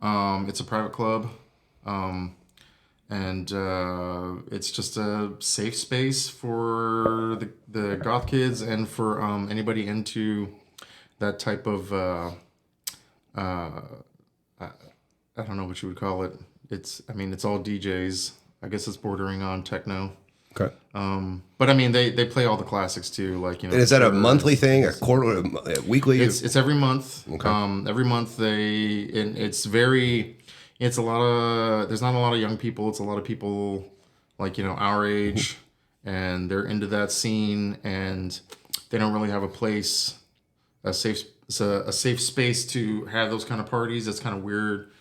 Speaker 2: It's a private club. And it's just a safe space for the goth kids and for anybody into that type of I don't know what you would call it. It's all DJs. I guess it's bordering on techno.
Speaker 1: Okay.
Speaker 2: But I mean, they play all the classics too, like
Speaker 1: And is that a monthly thing, a quarter, a weekly?
Speaker 2: It's every month.
Speaker 1: Okay.
Speaker 2: Every month it's a lot of, there's not a lot of young people. It's a lot of people like, our age, and they're into that scene, and they don't really have a place, a safe space to have those kind of parties. It's kind of weird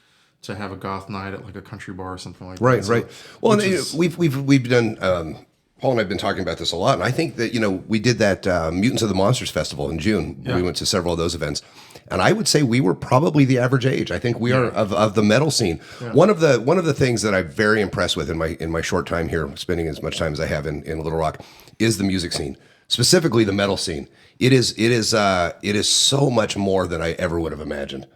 Speaker 2: to have a goth night at like a country bar or something like that.
Speaker 1: Right,
Speaker 2: So,
Speaker 1: right. Well, and
Speaker 2: is-
Speaker 1: we've done. Paul and I've been talking about this a lot, and I think that we did that Mutants of the Monsters Festival in June.
Speaker 2: Yeah.
Speaker 1: We went to several of those events, and I would say we were probably the average age. I think we are of the metal scene.
Speaker 2: Yeah.
Speaker 1: One of the things that I'm very impressed with in my short time here, spending as much time as I have in Little Rock, is the music scene, specifically the metal scene. It is so much more than I ever would have imagined.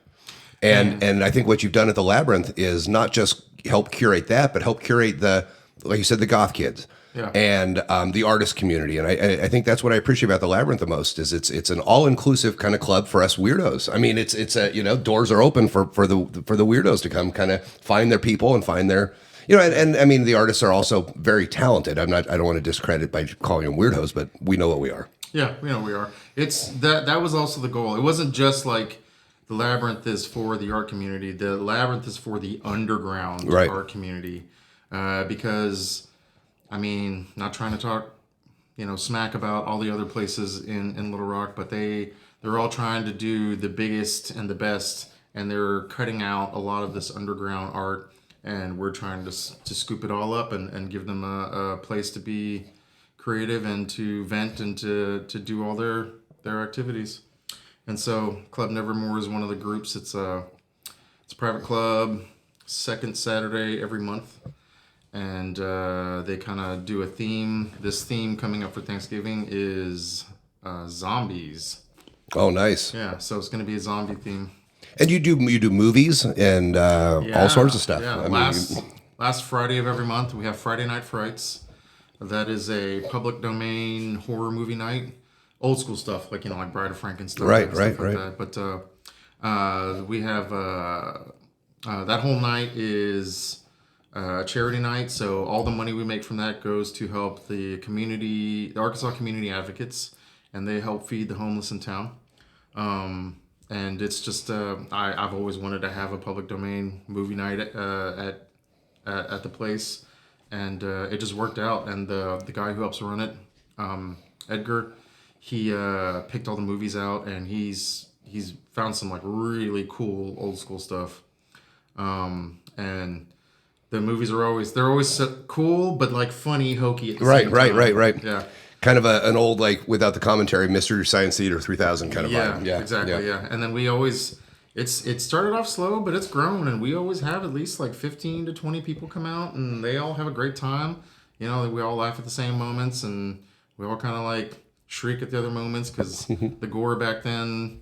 Speaker 1: And I think what you've done at the Labyrinth is not just help curate that, but help curate like you said, the goth kids.
Speaker 2: Yeah.
Speaker 1: And the artist community, and I think that's what I appreciate about the Labyrinth the most is it's an all inclusive kind of club for us weirdos. I mean, it's doors are open for the weirdos to come kind of find their people and find their and I mean the artists are also very talented. I don't want to discredit by calling them weirdos, but we know what we are.
Speaker 2: Yeah, we are. It's that was also the goal. It wasn't just like the Labyrinth is for the art community. The Labyrinth is for the underground
Speaker 1: Right.
Speaker 2: art community, because. I mean, not trying to talk, smack about all the other places in Little Rock, but they're all trying to do the biggest and the best, and they're cutting out a lot of this underground art, and we're trying to scoop it all up and give them a place to be creative and to vent and to do all their activities. And so Club Nevermore is one of the groups. It's a private club, second Saturday every month. And they kind of do a theme. This theme coming up for Thanksgiving is zombies.
Speaker 1: Oh, nice.
Speaker 2: Yeah, so it's going to be a zombie theme.
Speaker 1: And you do movies and all sorts of stuff.
Speaker 2: Yeah,
Speaker 1: I mean,
Speaker 2: last Friday of every month, we have Friday Night Frights. That is a public domain horror movie night. Old school stuff, like like Bride of Frankenstein.
Speaker 1: Right.
Speaker 2: That. But we have that whole night is charity night, so all the money we make from that goes to help the Arkansas Community Advocates, and they help feed the homeless in town. And it's just I've always wanted to have a public domain movie night at the place, and it just worked out. And the guy who helps run it, Edgar, he picked all the movies out, and he's found some like really cool old school stuff, and the movies are always so cool, but like funny, hokey at the same time.
Speaker 1: Right.
Speaker 2: Yeah.
Speaker 1: Kind of an old, like, without the commentary, Mystery Science Theater 3000 kind of vibe. Yeah,
Speaker 2: exactly. Yeah. And then we always, it started off slow, but it's grown, and we always have at least like 15 to 20 people come out, and they all have a great time. We all laugh at the same moments, and we all kind of like shriek at the other moments because the gore back then,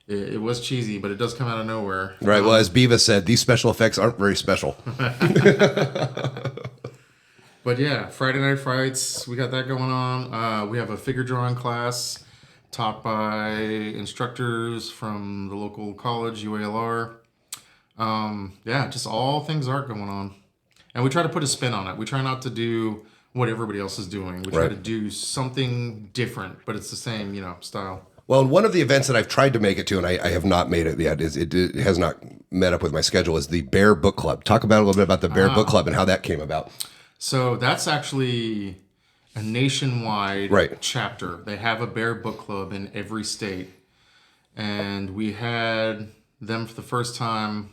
Speaker 2: it was cheesy, but it does come out of nowhere.
Speaker 1: Right. Well, as Beavis said, these special effects aren't very special.
Speaker 2: But yeah, Friday Night Frights, we got that going on. We have a figure drawing class taught by instructors from the local college, UALR. Just all things art going on. And we try to put a spin on it. We try not to do what everybody else is doing. We try
Speaker 1: Right.
Speaker 2: to do something different, but it's the same, style.
Speaker 1: Well, one of the events that I've tried to make it to, and I have not made it yet, it has not met up with my schedule, is the Bear Book Club. Talk about a little bit about the Bear Book Club and how that came about.
Speaker 2: So that's actually a nationwide
Speaker 1: Right.
Speaker 2: chapter. They have a Bear Book Club in every state. And we had them for the first time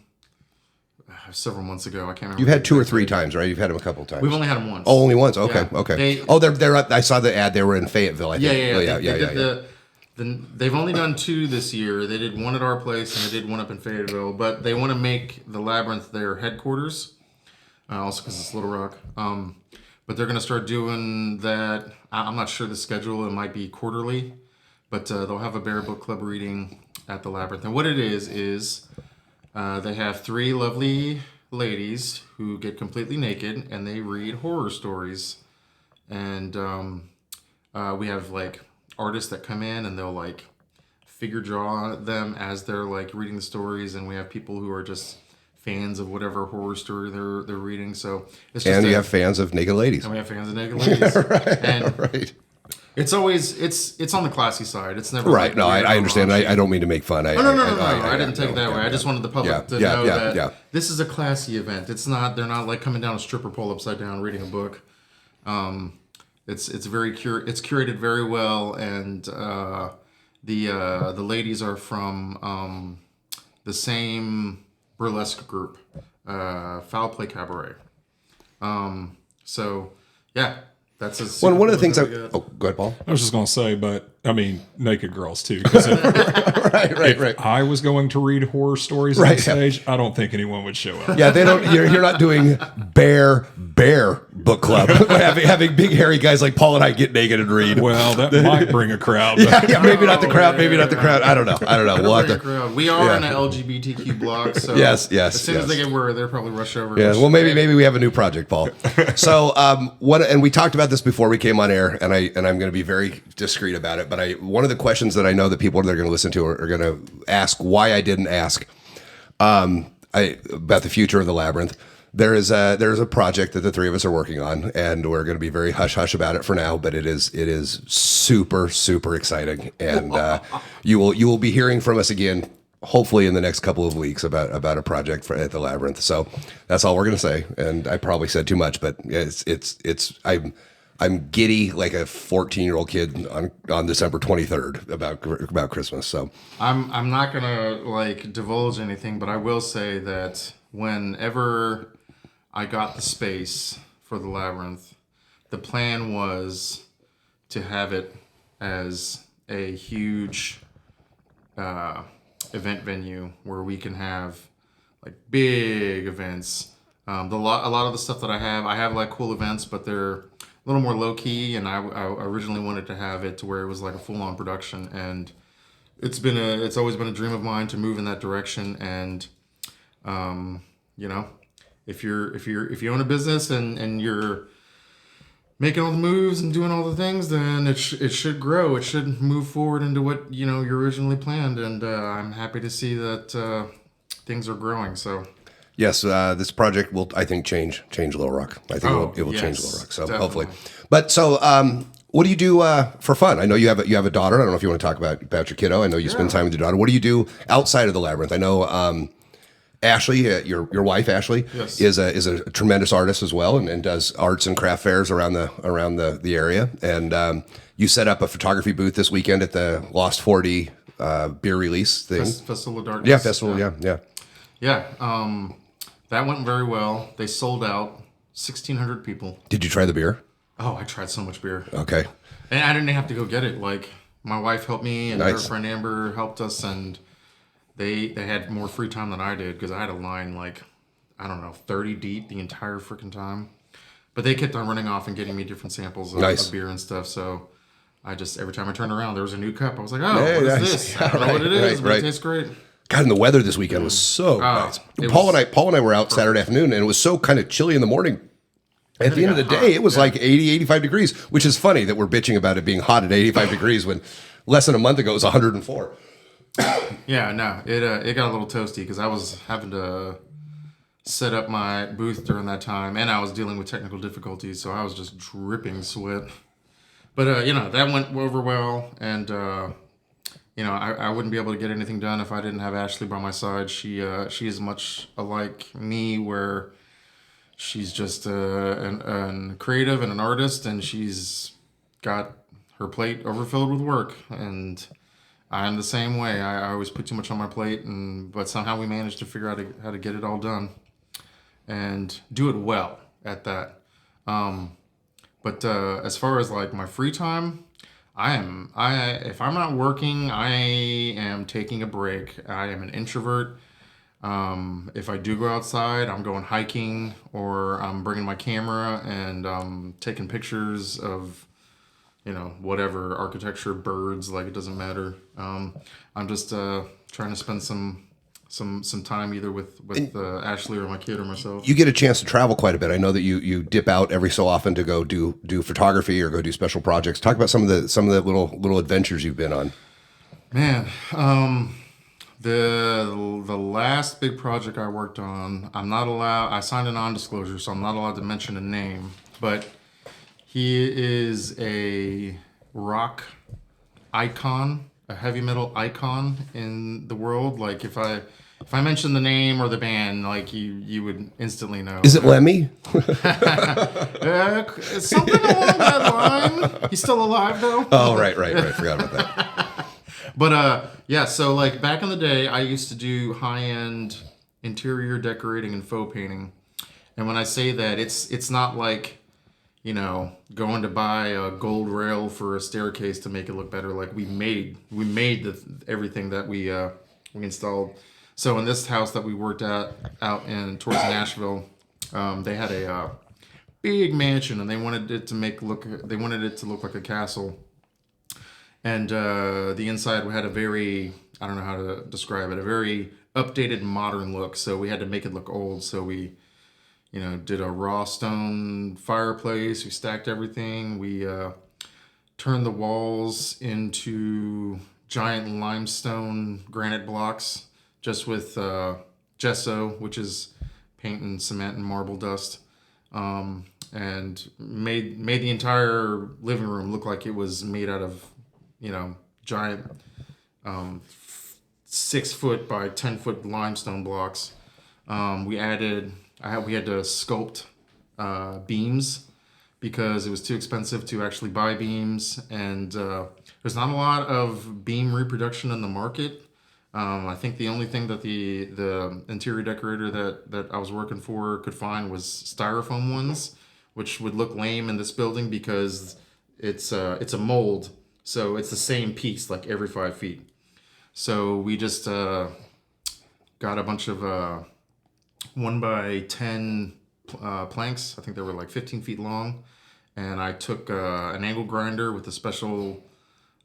Speaker 2: several months ago. I can't remember.
Speaker 1: You've had 2 or 3 times, right? You've had them a couple times.
Speaker 2: We've only had them once.
Speaker 1: Oh, only once. Okay,
Speaker 2: Yeah.
Speaker 1: okay. they're up. I saw the ad. They were in Fayetteville, I think.
Speaker 2: Yeah. They've only done 2 this year. They did one at our place and they did one up in Fayetteville. But they want to make the Labyrinth their headquarters, also because it's Little Rock. But they're going to start doing that. I'm not sure the schedule. It might be quarterly. But they'll have a Bear Book Club reading at the Labyrinth. And what it is they have 3 lovely ladies who get completely naked and they read horror stories. And we have like artists that come in and they'll like figure draw them as they're like reading the stories, and we have people who are just fans of whatever horror story they're reading. So it's just
Speaker 1: And you have fans of naked ladies.
Speaker 2: and we have fans of naked ladies. And
Speaker 1: Right.
Speaker 2: it's always it's on the classy side. It's never
Speaker 1: Right.
Speaker 2: like
Speaker 1: No,
Speaker 2: weird
Speaker 1: I
Speaker 2: or
Speaker 1: understand.
Speaker 2: raunchy.
Speaker 1: I don't mean to make fun.
Speaker 2: No, I didn't take it that way. I just wanted the public to know that this is a classy event. It's not. They're not like coming down a stripper pole upside down reading a book. It's very it's curated very well, and the ladies are from the same burlesque group, Foul Play Cabaret. So yeah. That's
Speaker 1: One of the things
Speaker 2: I
Speaker 1: go ahead, Paul.
Speaker 3: I was just going to say, but I mean, naked girls too. 'Cause
Speaker 1: Right.
Speaker 3: I was going to read horror stories on stage, I don't think anyone would show up.
Speaker 1: Yeah, they don't. You're not doing bear book club, having big hairy guys like Paul and I get naked and read.
Speaker 3: Well, that might bring a crowd. But
Speaker 1: Yeah, maybe not the crowd. Maybe not the crowd. I don't know. We'll have to.
Speaker 2: We are in an LGBTQ block, so
Speaker 1: Yes.
Speaker 2: as soon as they get word, they're probably rush over.
Speaker 1: Yeah, well, maybe we have a new project, Paul. So, and we talked about this before we came on air, and I'm going to be very discreet about it. But one of the questions that I know that people that are going to listen to are going to ask why I didn't ask about the future of the Labyrinth. There's a project that the three of us are working on, and we're going to be very hush hush about it for now. But it is super exciting, and you will be hearing from us again. Hopefully in the next couple of weeks about a project at the Labyrinth. So that's all we're going to say. And I probably said too much, but I'm giddy like a 14-year-old kid on December 23rd about Christmas. So
Speaker 2: I'm not gonna like divulge anything, but I will say that whenever I got the space for the Labyrinth, the plan was to have it as a huge event venue where we can have like big events. A lot of the stuff that I have like cool events, but they're a little more low key. And I originally wanted to have it to where it was like a full on production, and it's always been a dream of mine to move in that direction. And if you own a business and you're making all the moves and doing all the things, then it should grow. It should move forward into what you originally planned, and I'm happy to see that things are growing. So
Speaker 1: yes, this project will, I think, change Little Rock. I think it will change Little Rock. So
Speaker 2: definitely.
Speaker 1: hopefully, but so what do you do for fun? I know you have a daughter. I don't know if you want to talk about your kiddo. I know you spend time with your daughter. What do you do outside of the Labyrinth? I know. Ashley, your wife Ashley,
Speaker 2: yes,
Speaker 1: is a tremendous artist as well, and does arts and craft fairs around the area. And you set up a photography booth this weekend at the Lost 4D beer release thing.
Speaker 2: Festival of Darkness.
Speaker 1: Yeah, festival. Yeah.
Speaker 2: That went very well. They sold out 1,600 people.
Speaker 1: Did you try the beer?
Speaker 2: Oh, I tried so much beer.
Speaker 1: Okay.
Speaker 2: And I didn't have to go get it. Like my wife helped me, and
Speaker 1: Nice.
Speaker 2: her friend Amber helped us, and they had more free time than I did because I had a line like, I don't know, 30 deep the entire freaking time. But they kept on running off and getting me different samples of beer and stuff. So I just, every time I turned around, there was a new cup. I was like, oh, what is this? I don't know what it is, but it tastes great.
Speaker 1: God, and the weather this weekend was so nice. Paul and I were out Saturday afternoon, and it was so kind of chilly in the morning. At the end of the day, it was like 80, 85 degrees, which is funny that we're bitching about it being hot at 85 degrees when less than a month ago it was 104.
Speaker 2: Yeah, no, it got a little toasty because I was having to set up my booth during that time, and I was dealing with technical difficulties, so I was just dripping sweat. But that went over well, and I wouldn't be able to get anything done if I didn't have Ashley by my side. She is much like me, where she's just an creative and an artist, and she's got her plate overfilled with work, and I'm the same way. I always put too much on my plate, but somehow we managed to figure out how to get it all done and do it well at that. But as far as like my free time, if I'm not working, I am taking a break. I am an introvert. If I do go outside, I'm going hiking, or I'm bringing my camera and taking pictures of whatever, architecture, birds, like it doesn't matter. I'm just trying to spend some time either with Ashley or my kid or myself.
Speaker 1: You get a chance to travel quite a bit. I know that you dip out every so often to go do photography or go do special projects. Talk about some of the little adventures you've been on.
Speaker 2: Man, the last big project I worked on, I'm not allowed. I signed a non-disclosure, so I'm not allowed to mention a name. But he is a rock icon, a heavy metal icon in the world. Like if I mention the name or the band, like you would instantly know.
Speaker 1: Is it Lemmy?
Speaker 2: Something along that line. He's still alive though.
Speaker 1: Oh, right. Forgot about that.
Speaker 2: But yeah, so like back in the day, I used to do high-end interior decorating and faux painting. And when I say that, it's not like, going to buy a gold rail for a staircase to make it look better. Like we made everything that we installed. So in this house that we worked at out in towards Nashville, they had a big mansion, and they wanted it to look like a castle. And the inside had a very, I don't know how to describe it, a very updated modern look. So we had to make it look old. So we, did a raw stone fireplace. We stacked everything. We turned the walls into giant limestone granite blocks just with gesso, which is paint and cement and marble dust. And made the entire living room look like it was made out of giant 6 foot by 10 foot limestone blocks. We had to sculpt beams because it was too expensive to actually buy beams, and there's not a lot of beam reproduction in the market. I think the only thing that the interior decorator that I was working for could find was styrofoam ones, which would look lame in this building because it's a mold. So it's the same piece like every 5 feet. So we just got a bunch of 1x10 planks. I think they were like 15 feet long. And I took an angle grinder with a special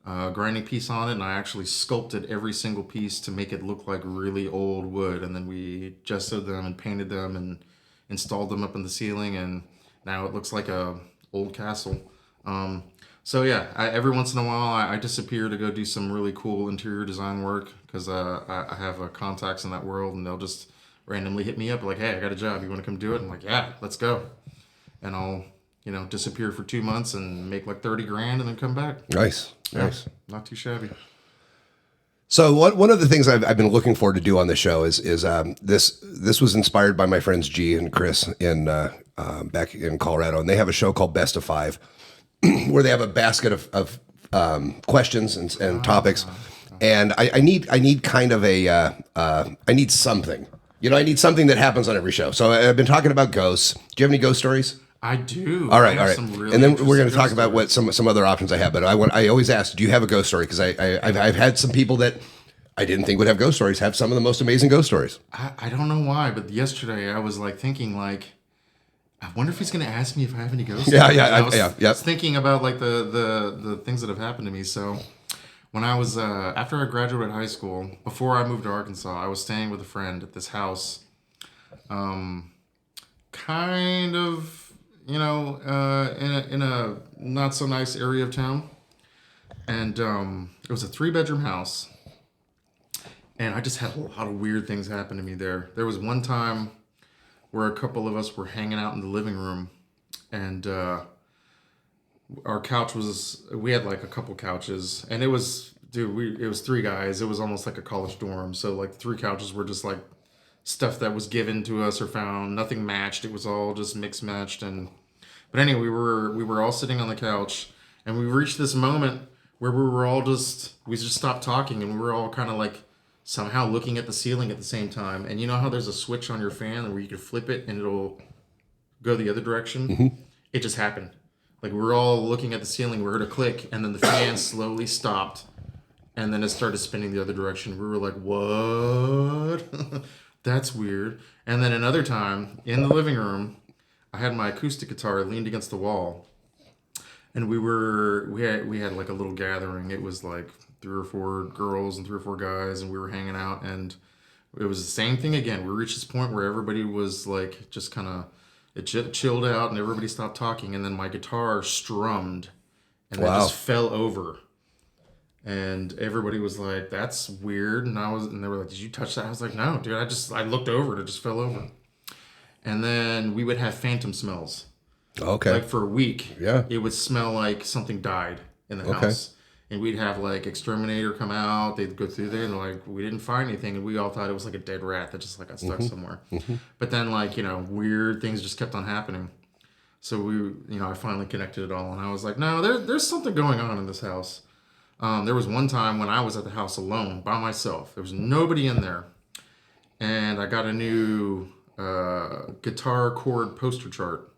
Speaker 2: grinding piece on it, and I actually sculpted every single piece to make it look like really old wood. And then we gessoed them and painted them and installed them up in the ceiling, and now it looks like a old castle. So yeah, every once in a while I disappear to go do some really cool interior design work because I have contacts in that world, and they'll just randomly hit me up like, "Hey, I got a job. You want to come do it?" I'm like, "Yeah, let's go." And I'll disappear for 2 months and make like 30 grand and then come back.
Speaker 1: Nice.
Speaker 2: Not too shabby.
Speaker 1: So one of the things I've been looking forward to do on this show is this was inspired by my friends G and Chris in back in Colorado, and they have a show called Best of Five, where they have a basket of questions and topics, and I need kind of I need something. I need something that happens on every show. So I've been talking about ghosts. Do you have any ghost stories?
Speaker 2: I do.
Speaker 1: All right.
Speaker 2: Really,
Speaker 1: and then we're going to talk about what some other options I have. But I always ask, do you have a ghost story? Because I've had some people that I didn't think would have ghost stories have some of the most amazing ghost stories.
Speaker 2: I don't know why, but yesterday I was like thinking like, I wonder if he's going to ask me if I have any ghost stories. I was thinking about like the things that have happened to me. So when I was after I graduated high school, before I moved to Arkansas, I was staying with a friend at this house, kind of. In a not so nice area of town, and it was a 3-bedroom house, and I just had a lot of weird things happen to me there. There was one time where a couple of us were hanging out in the living room, and our couch we had like a couple couches, and it was 3 guys. It was almost like a college dorm. So like 3 couches were just like stuff that was given to us or found. Nothing matched. It was all just mixed matched. But anyway, we were all sitting on the couch, and we reached this moment where we just stopped talking, and we were all kind of like somehow looking at the ceiling at the same time. And you know how there's a switch on your fan where you can flip it and it'll go the other direction? Mm-hmm. It just happened. Like we were all looking at the ceiling, we heard a click, and then the fan slowly stopped, and then it started spinning the other direction. We were like, what? That's weird. And then another time in the living room, I had my acoustic guitar leaned against the wall, and we had like a little gathering. It was like 3 or 4 girls and 3 or 4 guys, and we were hanging out, and it was the same thing again. We reached this point where everybody was like just kind of chilled out, and everybody stopped talking, and then my guitar strummed, and it just fell over. And everybody was like, "That's weird." And they were like, "Did you touch that?" I was like, "No, dude. I looked over and it just fell over." And then we would have phantom smells.
Speaker 1: Okay.
Speaker 2: Like for a week,
Speaker 1: Yeah.
Speaker 2: it would smell like something died in the
Speaker 1: Okay.
Speaker 2: house. And we'd have like exterminator come out. They'd go through there and they're like, we didn't find anything. And we all thought it was like a dead rat that just like got stuck somewhere. But then like, weird things just kept on happening. So I finally connected it all. And I was like, no, there's something going on in this house. There was one time when I was at the house alone by myself. There was nobody in there. And I got a new guitar chord poster chart.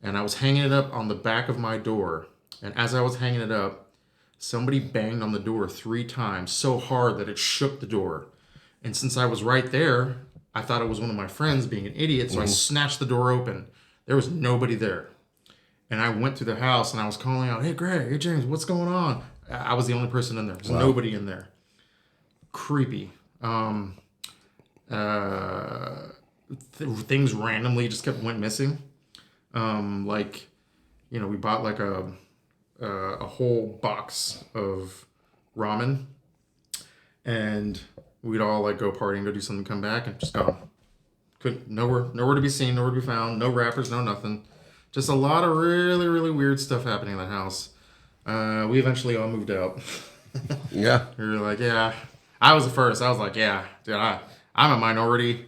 Speaker 2: And I was hanging it up on the back of my door. And as I was hanging it up, somebody banged on the door 3 times so hard that it shook the door. And since I was right there, I thought it was one of my friends being an idiot. So I snatched the door open. There was nobody there. And I went through the house and I was calling out, "Hey, Greg, hey, James, what's going on?" I was the only person in there. There's nobody in there. Creepy. Things randomly just went missing. We bought like a whole box of ramen, and we'd all like go partying, go do something, come back, and just gone. Couldn't nowhere to be seen, nowhere to be found. No rappers, no nothing. Just a lot of really really weird stuff happening in the house. We eventually all moved out.
Speaker 1: Yeah.
Speaker 2: We were like, yeah. I was the first. I was like, yeah, dude, I'm a minority.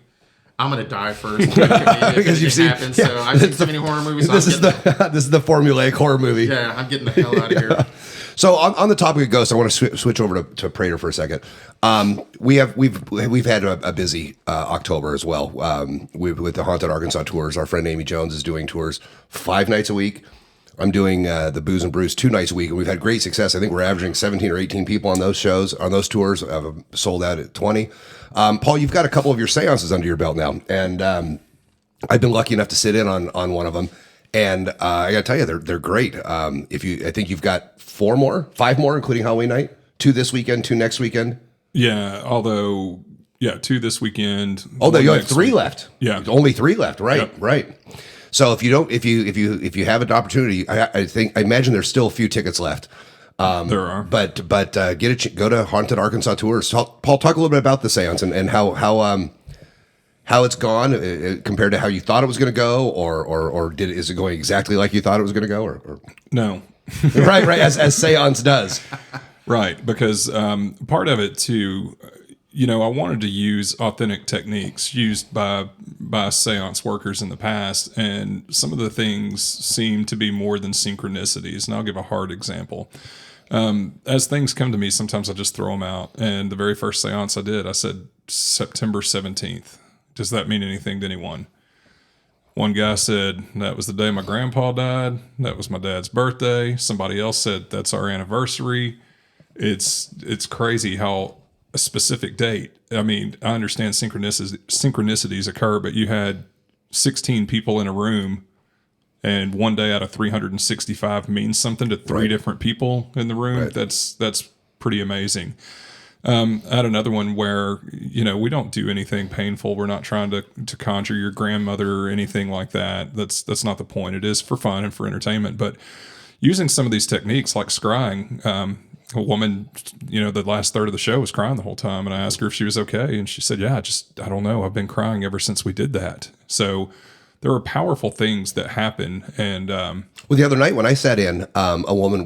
Speaker 2: I'm gonna die first because you've seen. Happen. So I've seen so many horror movies. So
Speaker 1: this is the formulaic horror movie.
Speaker 2: Yeah, I'm getting the hell out of here.
Speaker 1: So on the topic of ghosts, I want to switch over to Prater for a second. We've had a busy October as well. With the Haunted Arkansas tours, our friend Amy Jones is doing tours 5 nights a week. I'm doing the Booze and Brews 2 nights a week, and we've had great success. I think we're averaging 17 or 18 people on those shows, on those tours. I've sold out at 20. Paul, you've got a couple of your seances under your belt now, and I've been lucky enough to sit in on one of them. And I got to tell you, they're great. I think you've got 5 more, including Halloween night. 2 this weekend, 2 next weekend.
Speaker 3: Yeah, although 2 this weekend.
Speaker 1: Oh, you have 3 left.
Speaker 3: Yeah,
Speaker 1: only 3 left. Right,
Speaker 3: yep.
Speaker 1: Right. So if you have an opportunity, I imagine there's still a few tickets left.
Speaker 3: There are,
Speaker 1: but go to Haunted Arkansas Tours. Paul, talk a little bit about the seance and how it's gone compared to how you thought it was going to go, or is it going exactly like you thought it was going to go, or
Speaker 3: no,
Speaker 1: right, as seance does,
Speaker 3: right? Because part of it too. I wanted to use authentic techniques used by seance workers in the past, and some of the things seem to be more than synchronicities. And I'll give a hard example. As things come to me, sometimes I just throw them out. And the very first seance I did, I said September 17th. Does that mean anything to anyone? One guy said, that was the day my grandpa died. That was my dad's birthday. Somebody else said, that's our anniversary. It's crazy how a specific date. I mean, I understand synchronicities occur, but you had 16 people in a room, and one day out of 365 means something to 3 different people in the room.
Speaker 1: Right.
Speaker 3: That's pretty amazing. I had another one where, we don't do anything painful. We're not trying to conjure your grandmother or anything like that. That's not the point. It is for fun and for entertainment. But using some of these techniques like scrying, a woman, the last third of the show was crying the whole time. And I asked her if she was okay. And she said, yeah, I don't know. I've been crying ever since we did that. So there are powerful things that happen. And
Speaker 1: the other night when I sat in, a woman,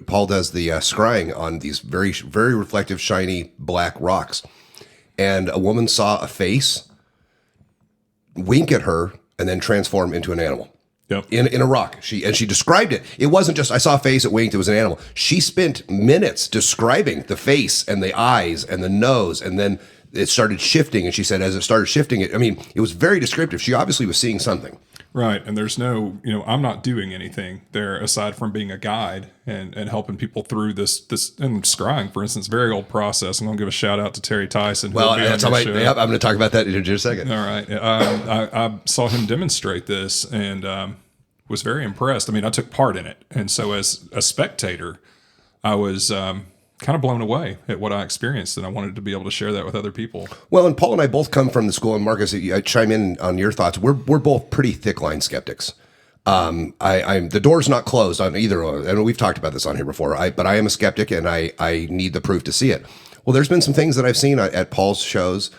Speaker 1: Paul does the scrying on these very, very reflective, shiny black rocks. And a woman saw a face wink at her and then transform into an animal.
Speaker 3: Yep.
Speaker 1: In a rock. She described it. It wasn't just, I saw a face, it winked, it was an animal. She spent minutes describing the face and the eyes and the nose, and then it started shifting. And she said, as it started shifting, it was very descriptive. She obviously was seeing something.
Speaker 3: Right. And there's no, I'm not doing anything there aside from being a guide and helping people through this and scrying, for instance, very old process. I'm going to give a shout out to Terry Tyson.
Speaker 1: Well, that's how I'm going to talk about that in just a second.
Speaker 3: All right. I saw him demonstrate this and was very impressed. I mean, I took part in it. And so as a spectator, I was kind of blown away at what I experienced, and I wanted to be able to share that with other people.
Speaker 1: Well, and Paul and I both come from the school, and Marcus, I chime in on your thoughts. We're both pretty thick line skeptics. I'm the door's not closed on either one. And we've talked about this on here before. But I am a skeptic, and I need the proof to see it. Well, there's been some things that I've seen at Paul's shows,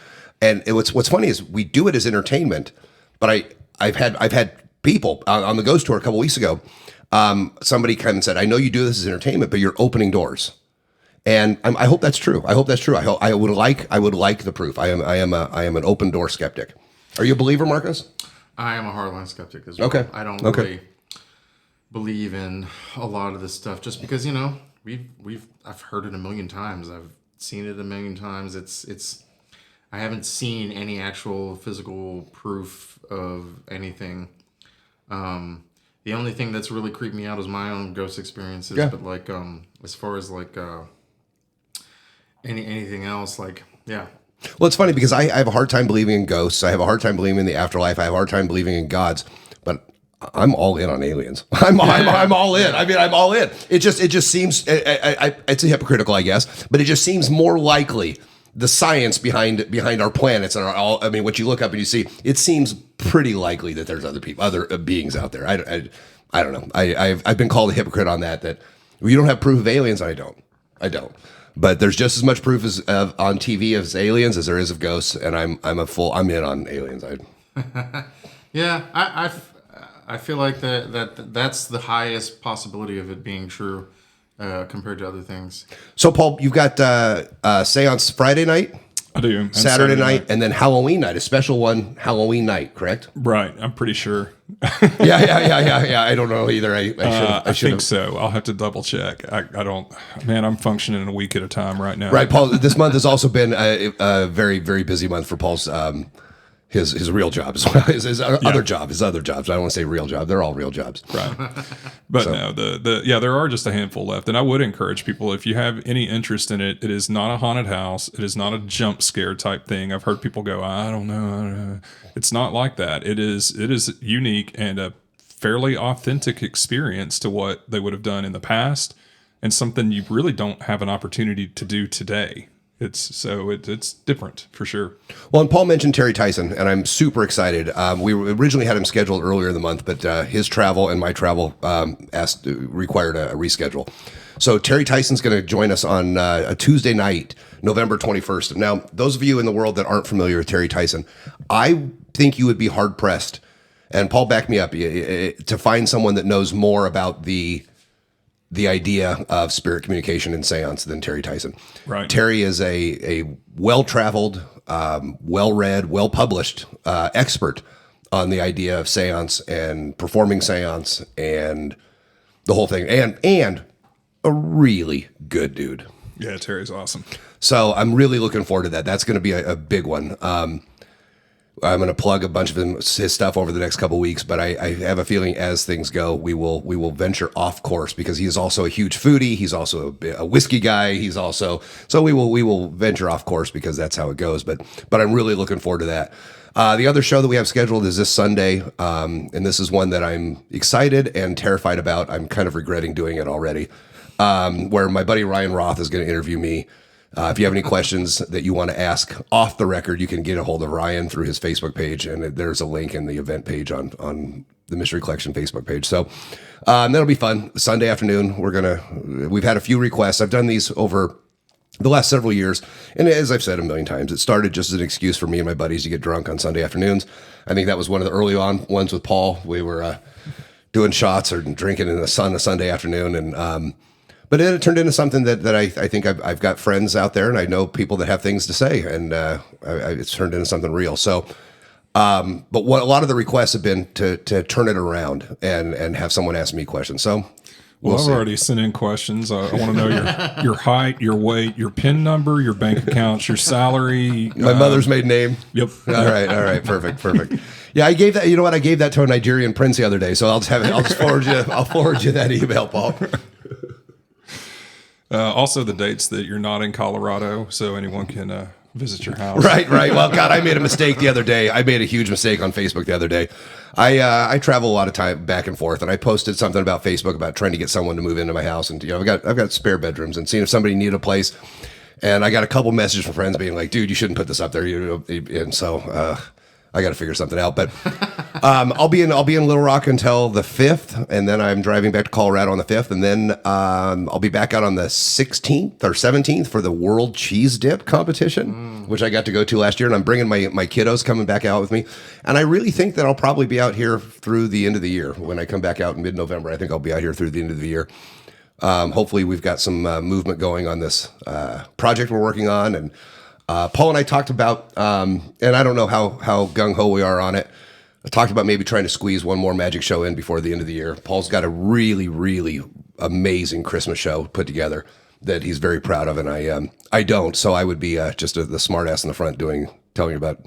Speaker 1: and what's funny is we do it as entertainment. But I've had people on the Ghost Tour a couple weeks ago. Somebody came and said, "I know you do this as entertainment, but you're opening doors." And I hope that's true. I would like the proof. I am an open door skeptic. Are you a believer, Marcus?
Speaker 2: I am a hardline skeptic as well.
Speaker 1: Okay.
Speaker 2: I don't really believe in a lot of this stuff just because, I've heard it a million times. I've seen it a million times. I haven't seen any actual physical proof of anything. The only thing that's really creeped me out is my own ghost experiences. Yeah. But as far as anything else, yeah.
Speaker 1: Well, it's funny because I have a hard time believing in ghosts. I have a hard time believing in the afterlife. I have a hard time believing in gods, but I'm all in on aliens. I'm all in. I mean, I'm all in. It just seems it's hypocritical, I guess, but it just seems more likely the science behind our planets and what you look up and you see, it seems pretty likely that there's other beings out there. I don't know. I've been called a hypocrite on that you don't have proof of aliens. I don't. But there's just as much proof on TV as aliens as there is of ghosts, and I'm in on aliens.
Speaker 2: Yeah, I feel like that's the highest possibility of it being true compared to other things.
Speaker 1: So, Paul, you've got Seance Friday night.
Speaker 3: I do. And
Speaker 1: Saturday night, and then Halloween night, a special one, Halloween night, correct?
Speaker 3: Right. I'm pretty sure.
Speaker 1: Yeah. I don't know either.
Speaker 3: I think so. I'll have to double check. I don't. Man, I'm functioning a week at a time right now.
Speaker 1: Right, Paul. This month has also been a very, very busy month for Paul's his real job as well. His other jobs. I don't want to say real job. They're all real jobs.
Speaker 3: Right. But no, there are just a handful left. And I would encourage people, if you have any interest in it, it is not a haunted house. It is not a jump scare type thing. I've heard people go, I don't know. It's not like that. It is unique and a fairly authentic experience to what they would have done in the past, and something you really don't have an opportunity to do today. It's different for sure.
Speaker 1: Well, and Paul mentioned Terry Tyson, and I'm super excited. We originally had him scheduled earlier in the month, but his travel and my travel required a reschedule. So Terry Tyson's going to join us on a Tuesday night, November 21st. Now, those of you in the world that aren't familiar with Terry Tyson, I think you would be hard pressed, and Paul, back me up, to find someone that knows more about the idea of spirit communication and seance than Terry Tyson.
Speaker 3: Right.
Speaker 1: Terry is a well-traveled, well-read, well-published expert on the idea of seance and performing seance and the whole thing, and a really good dude.
Speaker 3: Yeah, Terry's awesome.
Speaker 1: So I'm really looking forward to that. That's going to be a big one. I'm going to plug a bunch of his stuff over the next couple of weeks, but I have a feeling as things go, we will venture off course, because he is also a huge foodie. He's also a whiskey guy. So we will venture off course because that's how it goes. But I'm really looking forward to that. The other show that we have scheduled is this Sunday, and this is one that I'm excited and terrified about. I'm kind of regretting doing it already, where my buddy Ryan Roth is going to interview me. If you have any questions that you want to ask off the record, you can get a hold of Ryan through his Facebook page, and there's a link in the event page on the Mystery Collection Facebook page. So that'll be fun. Sunday afternoon, we've had a few requests. I've done these over the last several years, and as I've said a million times, it started just as an excuse for me and my buddies to get drunk on Sunday afternoons. I think that was one of the early on ones with Paul. We were doing shots or drinking in the sun a Sunday afternoon, and but then it turned into something that I think I've got friends out there, and I know people that have things to say, and it's turned into something real. So, but what a lot of the requests have been to turn it around and have someone ask me questions. So,
Speaker 3: I've already sent in questions. I want to know your height, your weight, your PIN number, your bank accounts, your salary.
Speaker 1: My mother's maiden name.
Speaker 3: Yep.
Speaker 1: All right. Perfect. Yeah, I gave that. You know what? I gave that to a Nigerian prince the other day. So I'll just forward you. I'll forward you that email, Paul.
Speaker 3: Also, the dates that you're not in Colorado, so anyone can visit your house.
Speaker 1: Right. Well, God, I made a mistake the other day. I made a huge mistake on Facebook the other day. I travel a lot of time back and forth, and I posted something about Facebook about trying to get someone to move into my house, and I've got spare bedrooms, and seeing if somebody needed a place. And I got a couple messages from friends being like, "Dude, you shouldn't put this up there." And so I got to figure something out. But I'll be in Little Rock until the 5th, and then I'm driving back to Colorado on the 5th, and then I'll be back out on the 16th or 17th for the World Cheese Dip competition, which I got to go to last year, and I'm bringing my kiddos coming back out with me, and I really think that I'll probably be out here through the end of the year. When I come back out in mid-November, I think I'll be out here through the end of the year. Hopefully we've got some movement going on this project we're working on, and Paul and I talked about, and I don't know how gung-ho we are on it. I talked about maybe trying to squeeze one more magic show in before the end of the year. Paul's got a really, really amazing Christmas show put together that he's very proud of, and I don't. So I would be just the smart ass in the front telling you about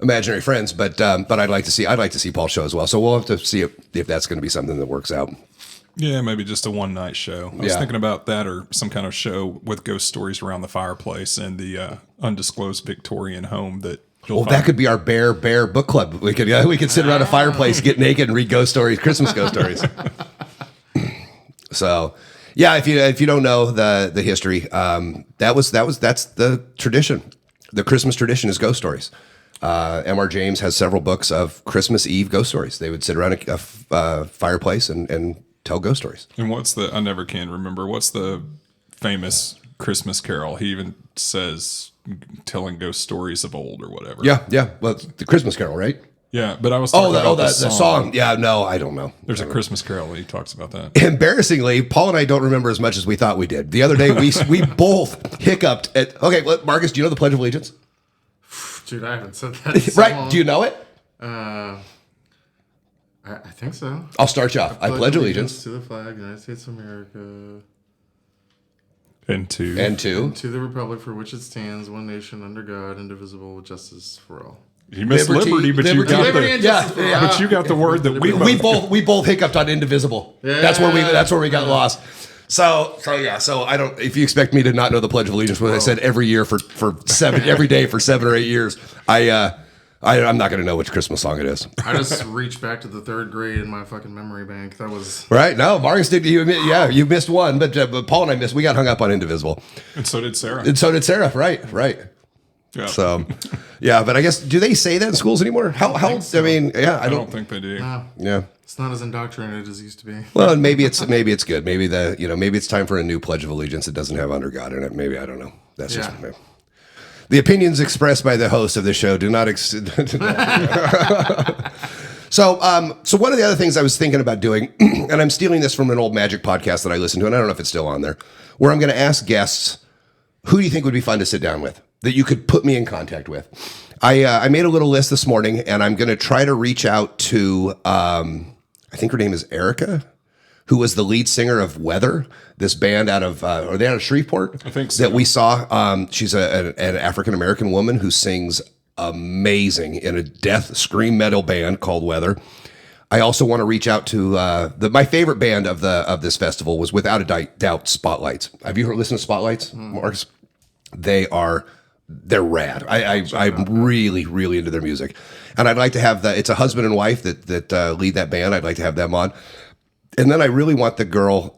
Speaker 1: imaginary friends. But I'd like to see Paul's show as well. So we'll have to see if that's going to be something that works out.
Speaker 3: Yeah, maybe just a one-night show. I was thinking about that, or some kind of show with ghost stories around the fireplace and the undisclosed Victorian home that.
Speaker 1: That could be our bear book club. We could sit around a fireplace, get naked, and read ghost stories, Christmas ghost stories. So, yeah, if you don't know the history, that's the tradition. The Christmas tradition is ghost stories. M.R. James has several books of Christmas Eve ghost stories. They would sit around a fireplace and tell ghost stories.
Speaker 3: And I never can remember, what's the famous Christmas carol? He even says telling ghost stories of old or whatever.
Speaker 1: Yeah. Well, it's the Christmas Carol, right?
Speaker 3: Yeah, but I was talking about the
Speaker 1: song. Yeah, no, I don't know.
Speaker 3: There's a Christmas Carol he talks about that.
Speaker 1: Embarrassingly, Paul and I don't remember as much as we thought we did. The other day, we both hiccuped at. Okay, Marcus, do you know the Pledge of Allegiance?
Speaker 2: Dude, I haven't said that. In so
Speaker 1: right?
Speaker 2: long.
Speaker 1: Do you know it?
Speaker 2: I think so.
Speaker 1: I'll start you off. I pledge allegiance
Speaker 2: to the flag of the United States of America.
Speaker 3: And to
Speaker 2: the republic for which it stands, one nation under God, indivisible, with justice for all.
Speaker 3: You missed liberty, but you got but you got the word that
Speaker 1: we both hiccuped on indivisible. Yeah. That's where we got lost. So I don't. If you expect me to not know the Pledge of Allegiance, what I said every year for every day for 7 or 8 years, I'm not going to know which Christmas song it is.
Speaker 2: I just reached back to the 3rd grade in my fucking memory bank. That was
Speaker 1: right. No, Marcus did. You missed one, but Paul and I missed. We got hung up on indivisible,
Speaker 3: and so did Sarah.
Speaker 1: Right.
Speaker 3: Yeah.
Speaker 1: So, yeah, but I guess do they say that in schools anymore? How so. I mean, yeah,
Speaker 3: I don't think they do.
Speaker 1: Yeah.
Speaker 2: It's not as indoctrinated as it used to be.
Speaker 1: Well, and maybe it's good. Maybe maybe it's time for a new Pledge of Allegiance that doesn't have under God in it. Maybe, I don't know. That's just me. The opinions expressed by the host of this show do not. So one of the other things I was thinking about doing, and I'm stealing this from an old magic podcast that I listened to, and I don't know if it's still on there, where I'm going to ask guests, who do you think would be fun to sit down with that you could put me in contact with? I made a little list this morning, and I'm going to try to reach out to, I think her name is Erica, who was the lead singer of Weather, this band are they out of Shreveport?
Speaker 3: I think so.
Speaker 1: That we saw. She's an African-American woman who sings amazing in a death scream metal band called Weather. I also want to reach out to my favorite band of this festival was without a doubt Spotlights. Have you listened to Spotlights, Marcus? They're rad. I'm really, really into their music, and I'd like to have it's a husband and wife that lead that band. I'd like to have them on, and then I really want the girl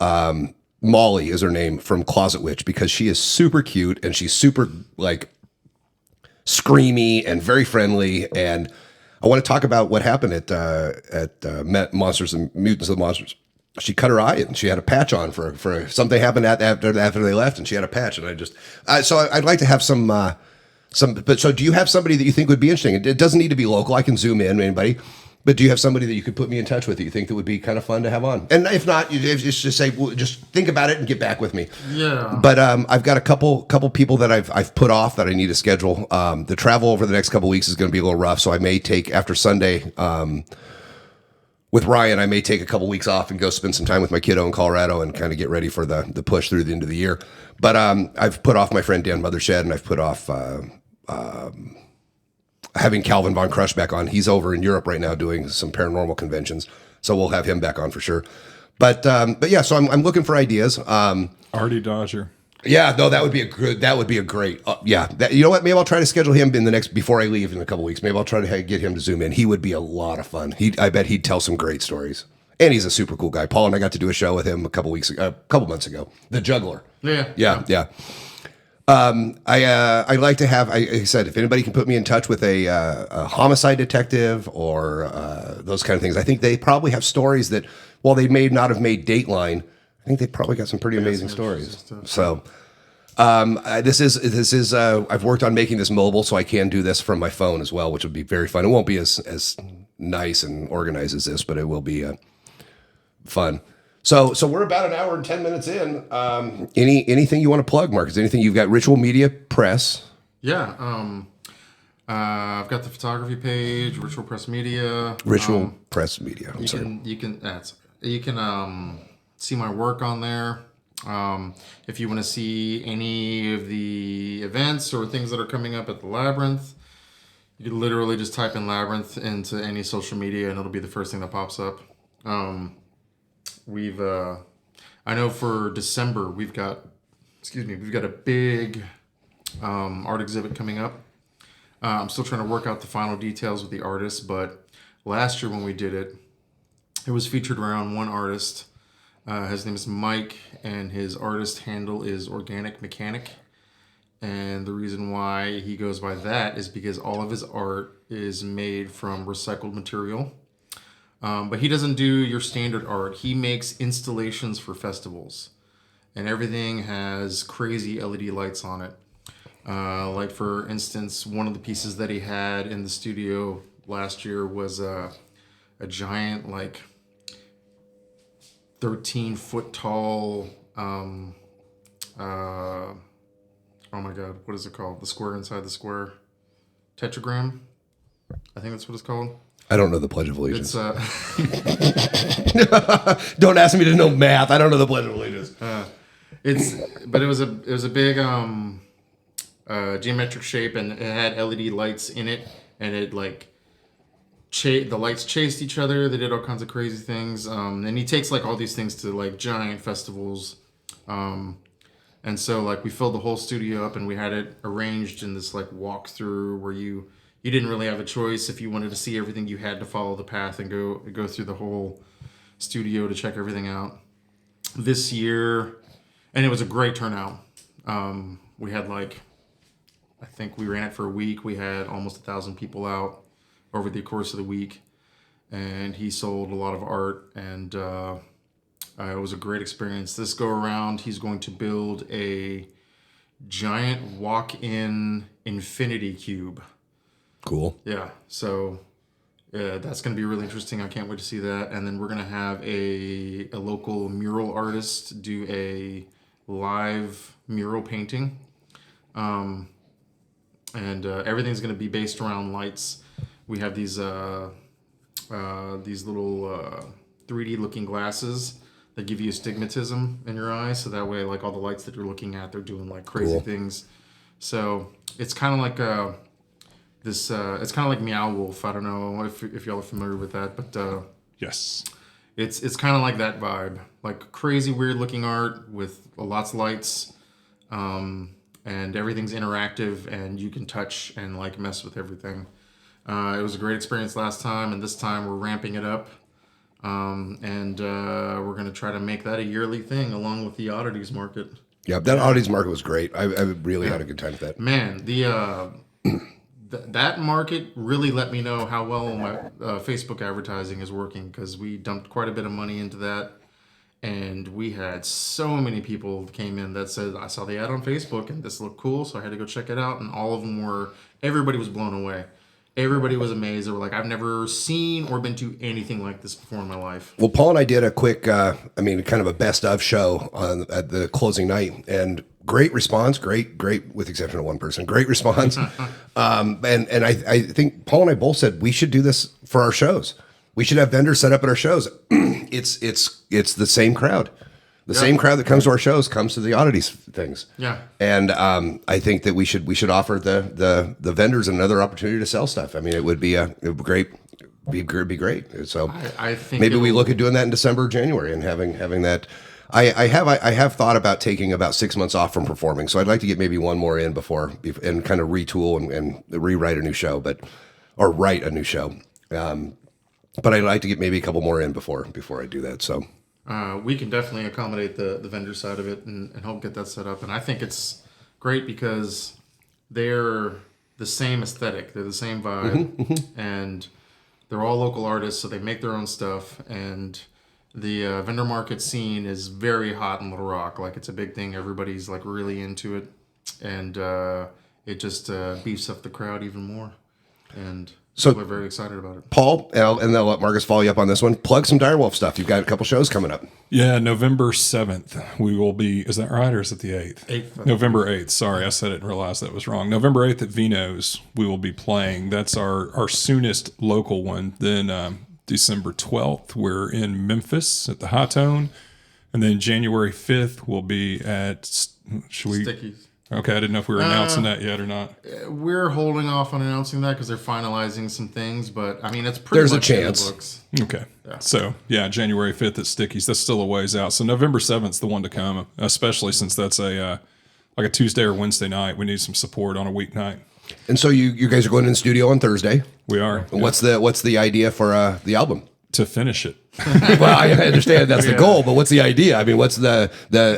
Speaker 1: Molly is her name from Closet Witch because she is super cute and she's super like screamy and very friendly, and I want to talk about what happened at Monsters and Mutants of the Monsters. She cut her eye and she had a patch on for something happened after they left, and she had a patch, and so I'd like to have some. But so do you have somebody that you think would be interesting? It doesn't need to be local. I can zoom in anybody. But do you have somebody that you could put me in touch with that you think that would be kind of fun to have on? And if not, you just say, well, just think about it and get back with me.
Speaker 2: Yeah.
Speaker 1: But I've got a couple people that I've put off that I need to schedule. The travel over the next couple weeks is going to be a little rough, so I may take after Sunday. With Ryan, I may take a couple weeks off and go spend some time with my kiddo in Colorado and kind of get ready for the push through the end of the year. But I've put off my friend Dan Mothershed, and I've put off having Calvin Von Crush back on. He's over in Europe right now doing some paranormal conventions, so we'll have him back on for sure. But yeah, so I'm looking for ideas.
Speaker 3: Artie Dodger.
Speaker 1: Yeah, no, that would be a great. You know what? Maybe I'll try to schedule him before I leave in a couple weeks. Maybe I'll try to get him to zoom in. He would be a lot of fun. I bet he'd tell some great stories. And he's a super cool guy. Paul and I got to do a show with him a couple months ago. The Juggler.
Speaker 2: Yeah.
Speaker 1: I like to have. I said, if anybody can put me in touch with a homicide detective or those kind of things, I think they probably have stories that, while they may not have made Dateline, I think they probably got some pretty amazing stories. So, this is. I've worked on making this mobile, so I can do this from my phone as well, which would be very fun. It won't be as nice and organized as this, but it will be fun. So we're about an hour and 10 minutes in. Anything you want to plug, Marcus? Anything you've got? Ritual Media Press.
Speaker 2: Yeah. I've got the photography page, Ritual Press Media.
Speaker 1: Ritual Press Media.
Speaker 2: You can see my work on there. If you want to see any of the events or things that are coming up at the Labyrinth, you can literally just type in Labyrinth into any social media and it'll be the first thing that pops up. I know for December we've got a big art exhibit coming up. I'm still trying to work out the final details with the artist, but last year when we did it, it was featured around one artist. His name is Mike, and his artist handle is Organic Mechanic. And the reason why he goes by that is because all of his art is made from recycled material. But he doesn't do your standard art. He makes installations for festivals. And everything has crazy LED lights on it. Like, for instance, one of the pieces that he had in the studio last year was a giant, 13-foot tall, oh my God, what is it called? The square inside the square. Tetragram? I think that's what it's called.
Speaker 1: I don't know the Pledge of Allegiance.
Speaker 2: It's
Speaker 1: Don't ask me to know math. I don't know the Pledge of Allegiance.
Speaker 2: But it was a big geometric shape, and it had LED lights in it, and it the lights chased each other. They did all kinds of crazy things. And he takes all these things to giant festivals. And so we filled the whole studio up, and we had it arranged in this walkthrough where you didn't really have a choice. If you wanted to see everything, you had to follow the path and go through the whole studio to check everything out. This year, and it was a great turnout. We had I think we ran it for a week. We had almost 1,000 people out over the course of the week, and he sold a lot of art, and it was a great experience. This go around, he's going to build a giant walk-in infinity cube.
Speaker 1: Cool.
Speaker 2: Yeah, so that's going to be really interesting. I can't wait to see that. And then we're going to have a local mural artist do a live mural painting. And everything's going to be based around lights. We have these little 3D looking glasses that give you astigmatism in your eyes. So that way, all the lights that you're looking at, they're doing crazy things. So it's kind of like it's kind of like Meow Wolf. I don't know if y'all are familiar with that, but
Speaker 3: Yes.
Speaker 2: it's kind of like that vibe, crazy weird looking art with lots of lights, and everything's interactive, and you can touch and mess with everything. It was a great experience last time, and this time we're ramping it up, and we're gonna try to make that a yearly thing along with the oddities market.
Speaker 1: Yeah, that oddities market was great. I really had a good time with that.
Speaker 2: Man, that market really let me know how well my Facebook advertising is working, because we dumped quite a bit of money into that, and we had so many people came in that said, I saw the ad on Facebook and this looked cool, so I had to go check it out, and all of them everybody was blown away. Everybody was amazed. They were I've never seen or been to anything like this before in my life.
Speaker 1: Well, Paul and I did a quick, kind of a best of show at the closing night, and great response. Great, with the exception of one person. Great response. And I think Paul and I both said we should do this for our shows. We should have vendors set up at our shows. It's the same crowd. The same crowd that comes to our shows comes to the oddities things.
Speaker 2: Yeah.
Speaker 1: And I think that we should offer the vendors another opportunity to sell stuff. I mean, it would be great. Be great. So
Speaker 2: I think
Speaker 1: maybe we look at doing that in December or January and having that. I have thought about taking about 6 months off from performing. So I'd like to get maybe one more in before and kind of retool and rewrite a new show, or write a new show. But I'd like to get maybe a couple more in before I do that. So.
Speaker 2: We can definitely accommodate the vendor side of it and help get that set up. And I think great because they're the same aesthetic, they're the same vibe, and they're all local artists, so they make their own stuff. And the vendor market scene is very hot in Little Rock. Like, it's a big thing. Everybody's like really into it, and it just beefs up the crowd even more. And
Speaker 1: So-
Speaker 2: people are very excited about it.
Speaker 1: Paul, and then I'll let Marcus follow you up on this one. Plug some Direwolf stuff. You've got a couple shows coming up.
Speaker 3: Yeah, November 7th, we will be, is that right, or is it the 8th?
Speaker 2: 8th.
Speaker 3: November 8th. Sorry, I said it and realized that was wrong. November 8th at Vino's, we will be playing. That's our soonest local one. Then December 12th, we're in Memphis at the High Tone. And then January 5th, we'll be at,
Speaker 2: Stickies.
Speaker 3: Okay, I didn't know if we were announcing that yet or not.
Speaker 2: We're holding off on announcing that because they're finalizing some things, but I mean, it's pretty
Speaker 1: There's a
Speaker 2: much in the
Speaker 1: chance.
Speaker 2: books.
Speaker 3: Okay. So, yeah, January 5th at Stickies. That's still a ways out. So, November 7th is the one to come, especially since that's a like a Tuesday or Wednesday night. We need some support on a weeknight.
Speaker 1: And so you guys are going in the studio on Thursday.
Speaker 3: We are.
Speaker 1: And what's the idea for the album?
Speaker 3: To finish it.
Speaker 1: Well, I understand that's the goal, but what's the idea? I mean, what's the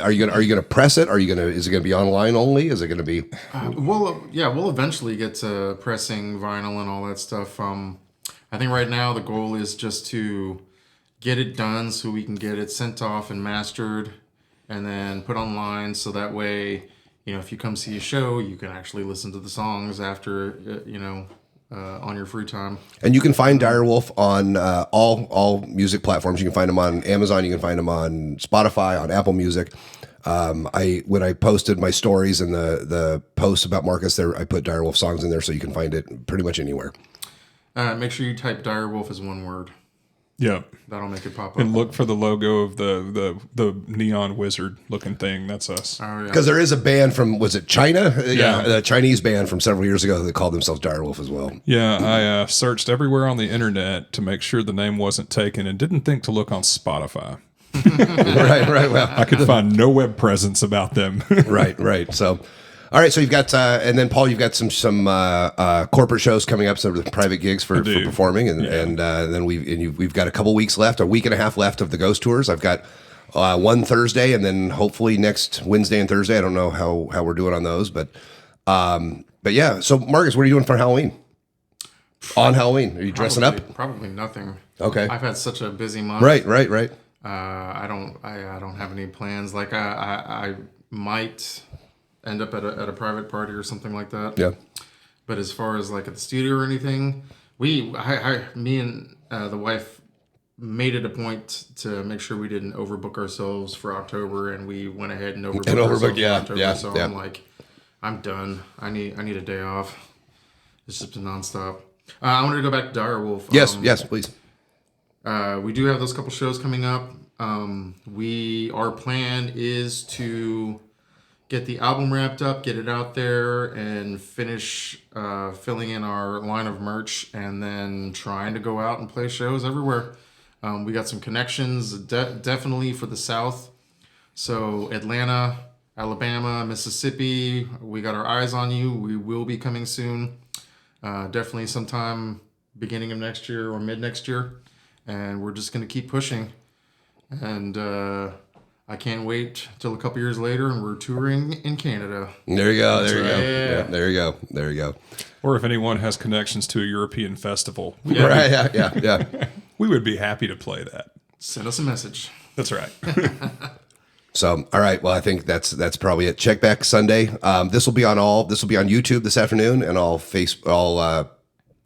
Speaker 1: are you gonna press it? Is it gonna be online only? Is it gonna be?
Speaker 2: We'll eventually get to pressing vinyl and all that stuff. I think right now the goal is just to get it done so we can get it sent off and mastered, and then put online. So that way, if you come see a show, you can actually listen to the songs after, on your free time.
Speaker 1: And you can find Direwolf on all music platforms. You can find them on Amazon. You can find them on Spotify, on Apple Music. When I posted my stories and the posts about Marcus there, I put Direwolf songs in there, so you can find it pretty much anywhere.
Speaker 2: Make sure you type Direwolf as one word.
Speaker 3: Yeah.
Speaker 2: That'll make it pop up.
Speaker 3: And look for the logo of the neon wizard looking thing. That's us.
Speaker 2: Oh, yeah.
Speaker 1: Because there is a band from, was it China?
Speaker 3: Yeah.
Speaker 1: A Chinese band from several years ago that called themselves Direwolf as well.
Speaker 3: Yeah, I searched everywhere on the internet to make sure the name wasn't taken and didn't think to look on Spotify.
Speaker 1: Right. Well,
Speaker 3: I could find no web presence about them.
Speaker 1: right. So, all right. So you've got, and then Paul, you've got some corporate shows coming up, some private gigs for performing, and then we've got a couple weeks left, a week and a half left of the Ghost Tours. I've got one Thursday, and then hopefully next Wednesday and Thursday. I don't know how we're doing on those, but yeah. So Marcus, what are you doing for Halloween? On Halloween, are you dressing up?
Speaker 2: Probably nothing.
Speaker 1: Okay.
Speaker 2: I've had such a busy month.
Speaker 1: Right.
Speaker 2: I don't have any plans. Like I might end up at a private party or something like that.
Speaker 1: Yeah.
Speaker 2: But as far as like at the studio or anything, me and the wife made it a point to make sure we didn't overbook ourselves for October, and we went ahead and overbooked ourselves for October. So I'm like, I'm done. I need a day off. It's just been nonstop. I wanted to go back to Direwolf.
Speaker 1: Yes, please.
Speaker 2: We do have those couple shows coming up. Our plan is to get the album wrapped up, get it out there, and finish filling in our line of merch, and then trying to go out and play shows everywhere. We got some connections, definitely for the South. So Atlanta, Alabama, Mississippi, we got our eyes on you. We will be coming soon. Definitely sometime beginning of next year or mid next year. And we're just going to keep pushing. And I can't wait till a couple years later and we're touring in Canada.
Speaker 1: There you go.
Speaker 2: Yeah.
Speaker 1: There you go.
Speaker 3: Or if anyone has connections to a European festival,
Speaker 1: Right. Yeah.
Speaker 3: we would be happy to play that.
Speaker 2: Send us a message.
Speaker 3: That's right.
Speaker 1: So, all right. Well, I think that's probably it. Check back Sunday. This will be on YouTube this afternoon and all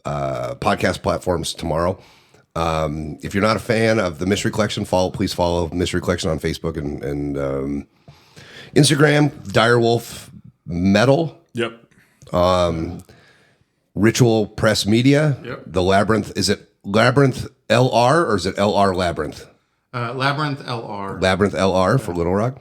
Speaker 1: podcast platforms tomorrow. If you're not a fan of the Mystery Collection, please follow Mystery Collection on Facebook and Instagram. Direwolf Metal.
Speaker 3: Yep.
Speaker 1: Ritual Press Media.
Speaker 2: Yep.
Speaker 1: The Labyrinth. Is it Labyrinth LR or is it LR Labyrinth?
Speaker 2: Labyrinth LR.
Speaker 1: Labyrinth LR for Little Rock.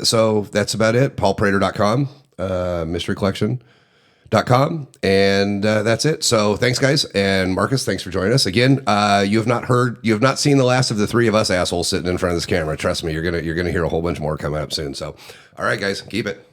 Speaker 1: So that's about it. PaulPrater.com, mysterycollection.com, and that's it. So thanks, guys. And Marcus, thanks for joining us. Again, you have not seen the last of the three of us assholes sitting in front of this camera. Trust me, you're gonna hear a whole bunch more coming up soon. So, all right, guys, keep it.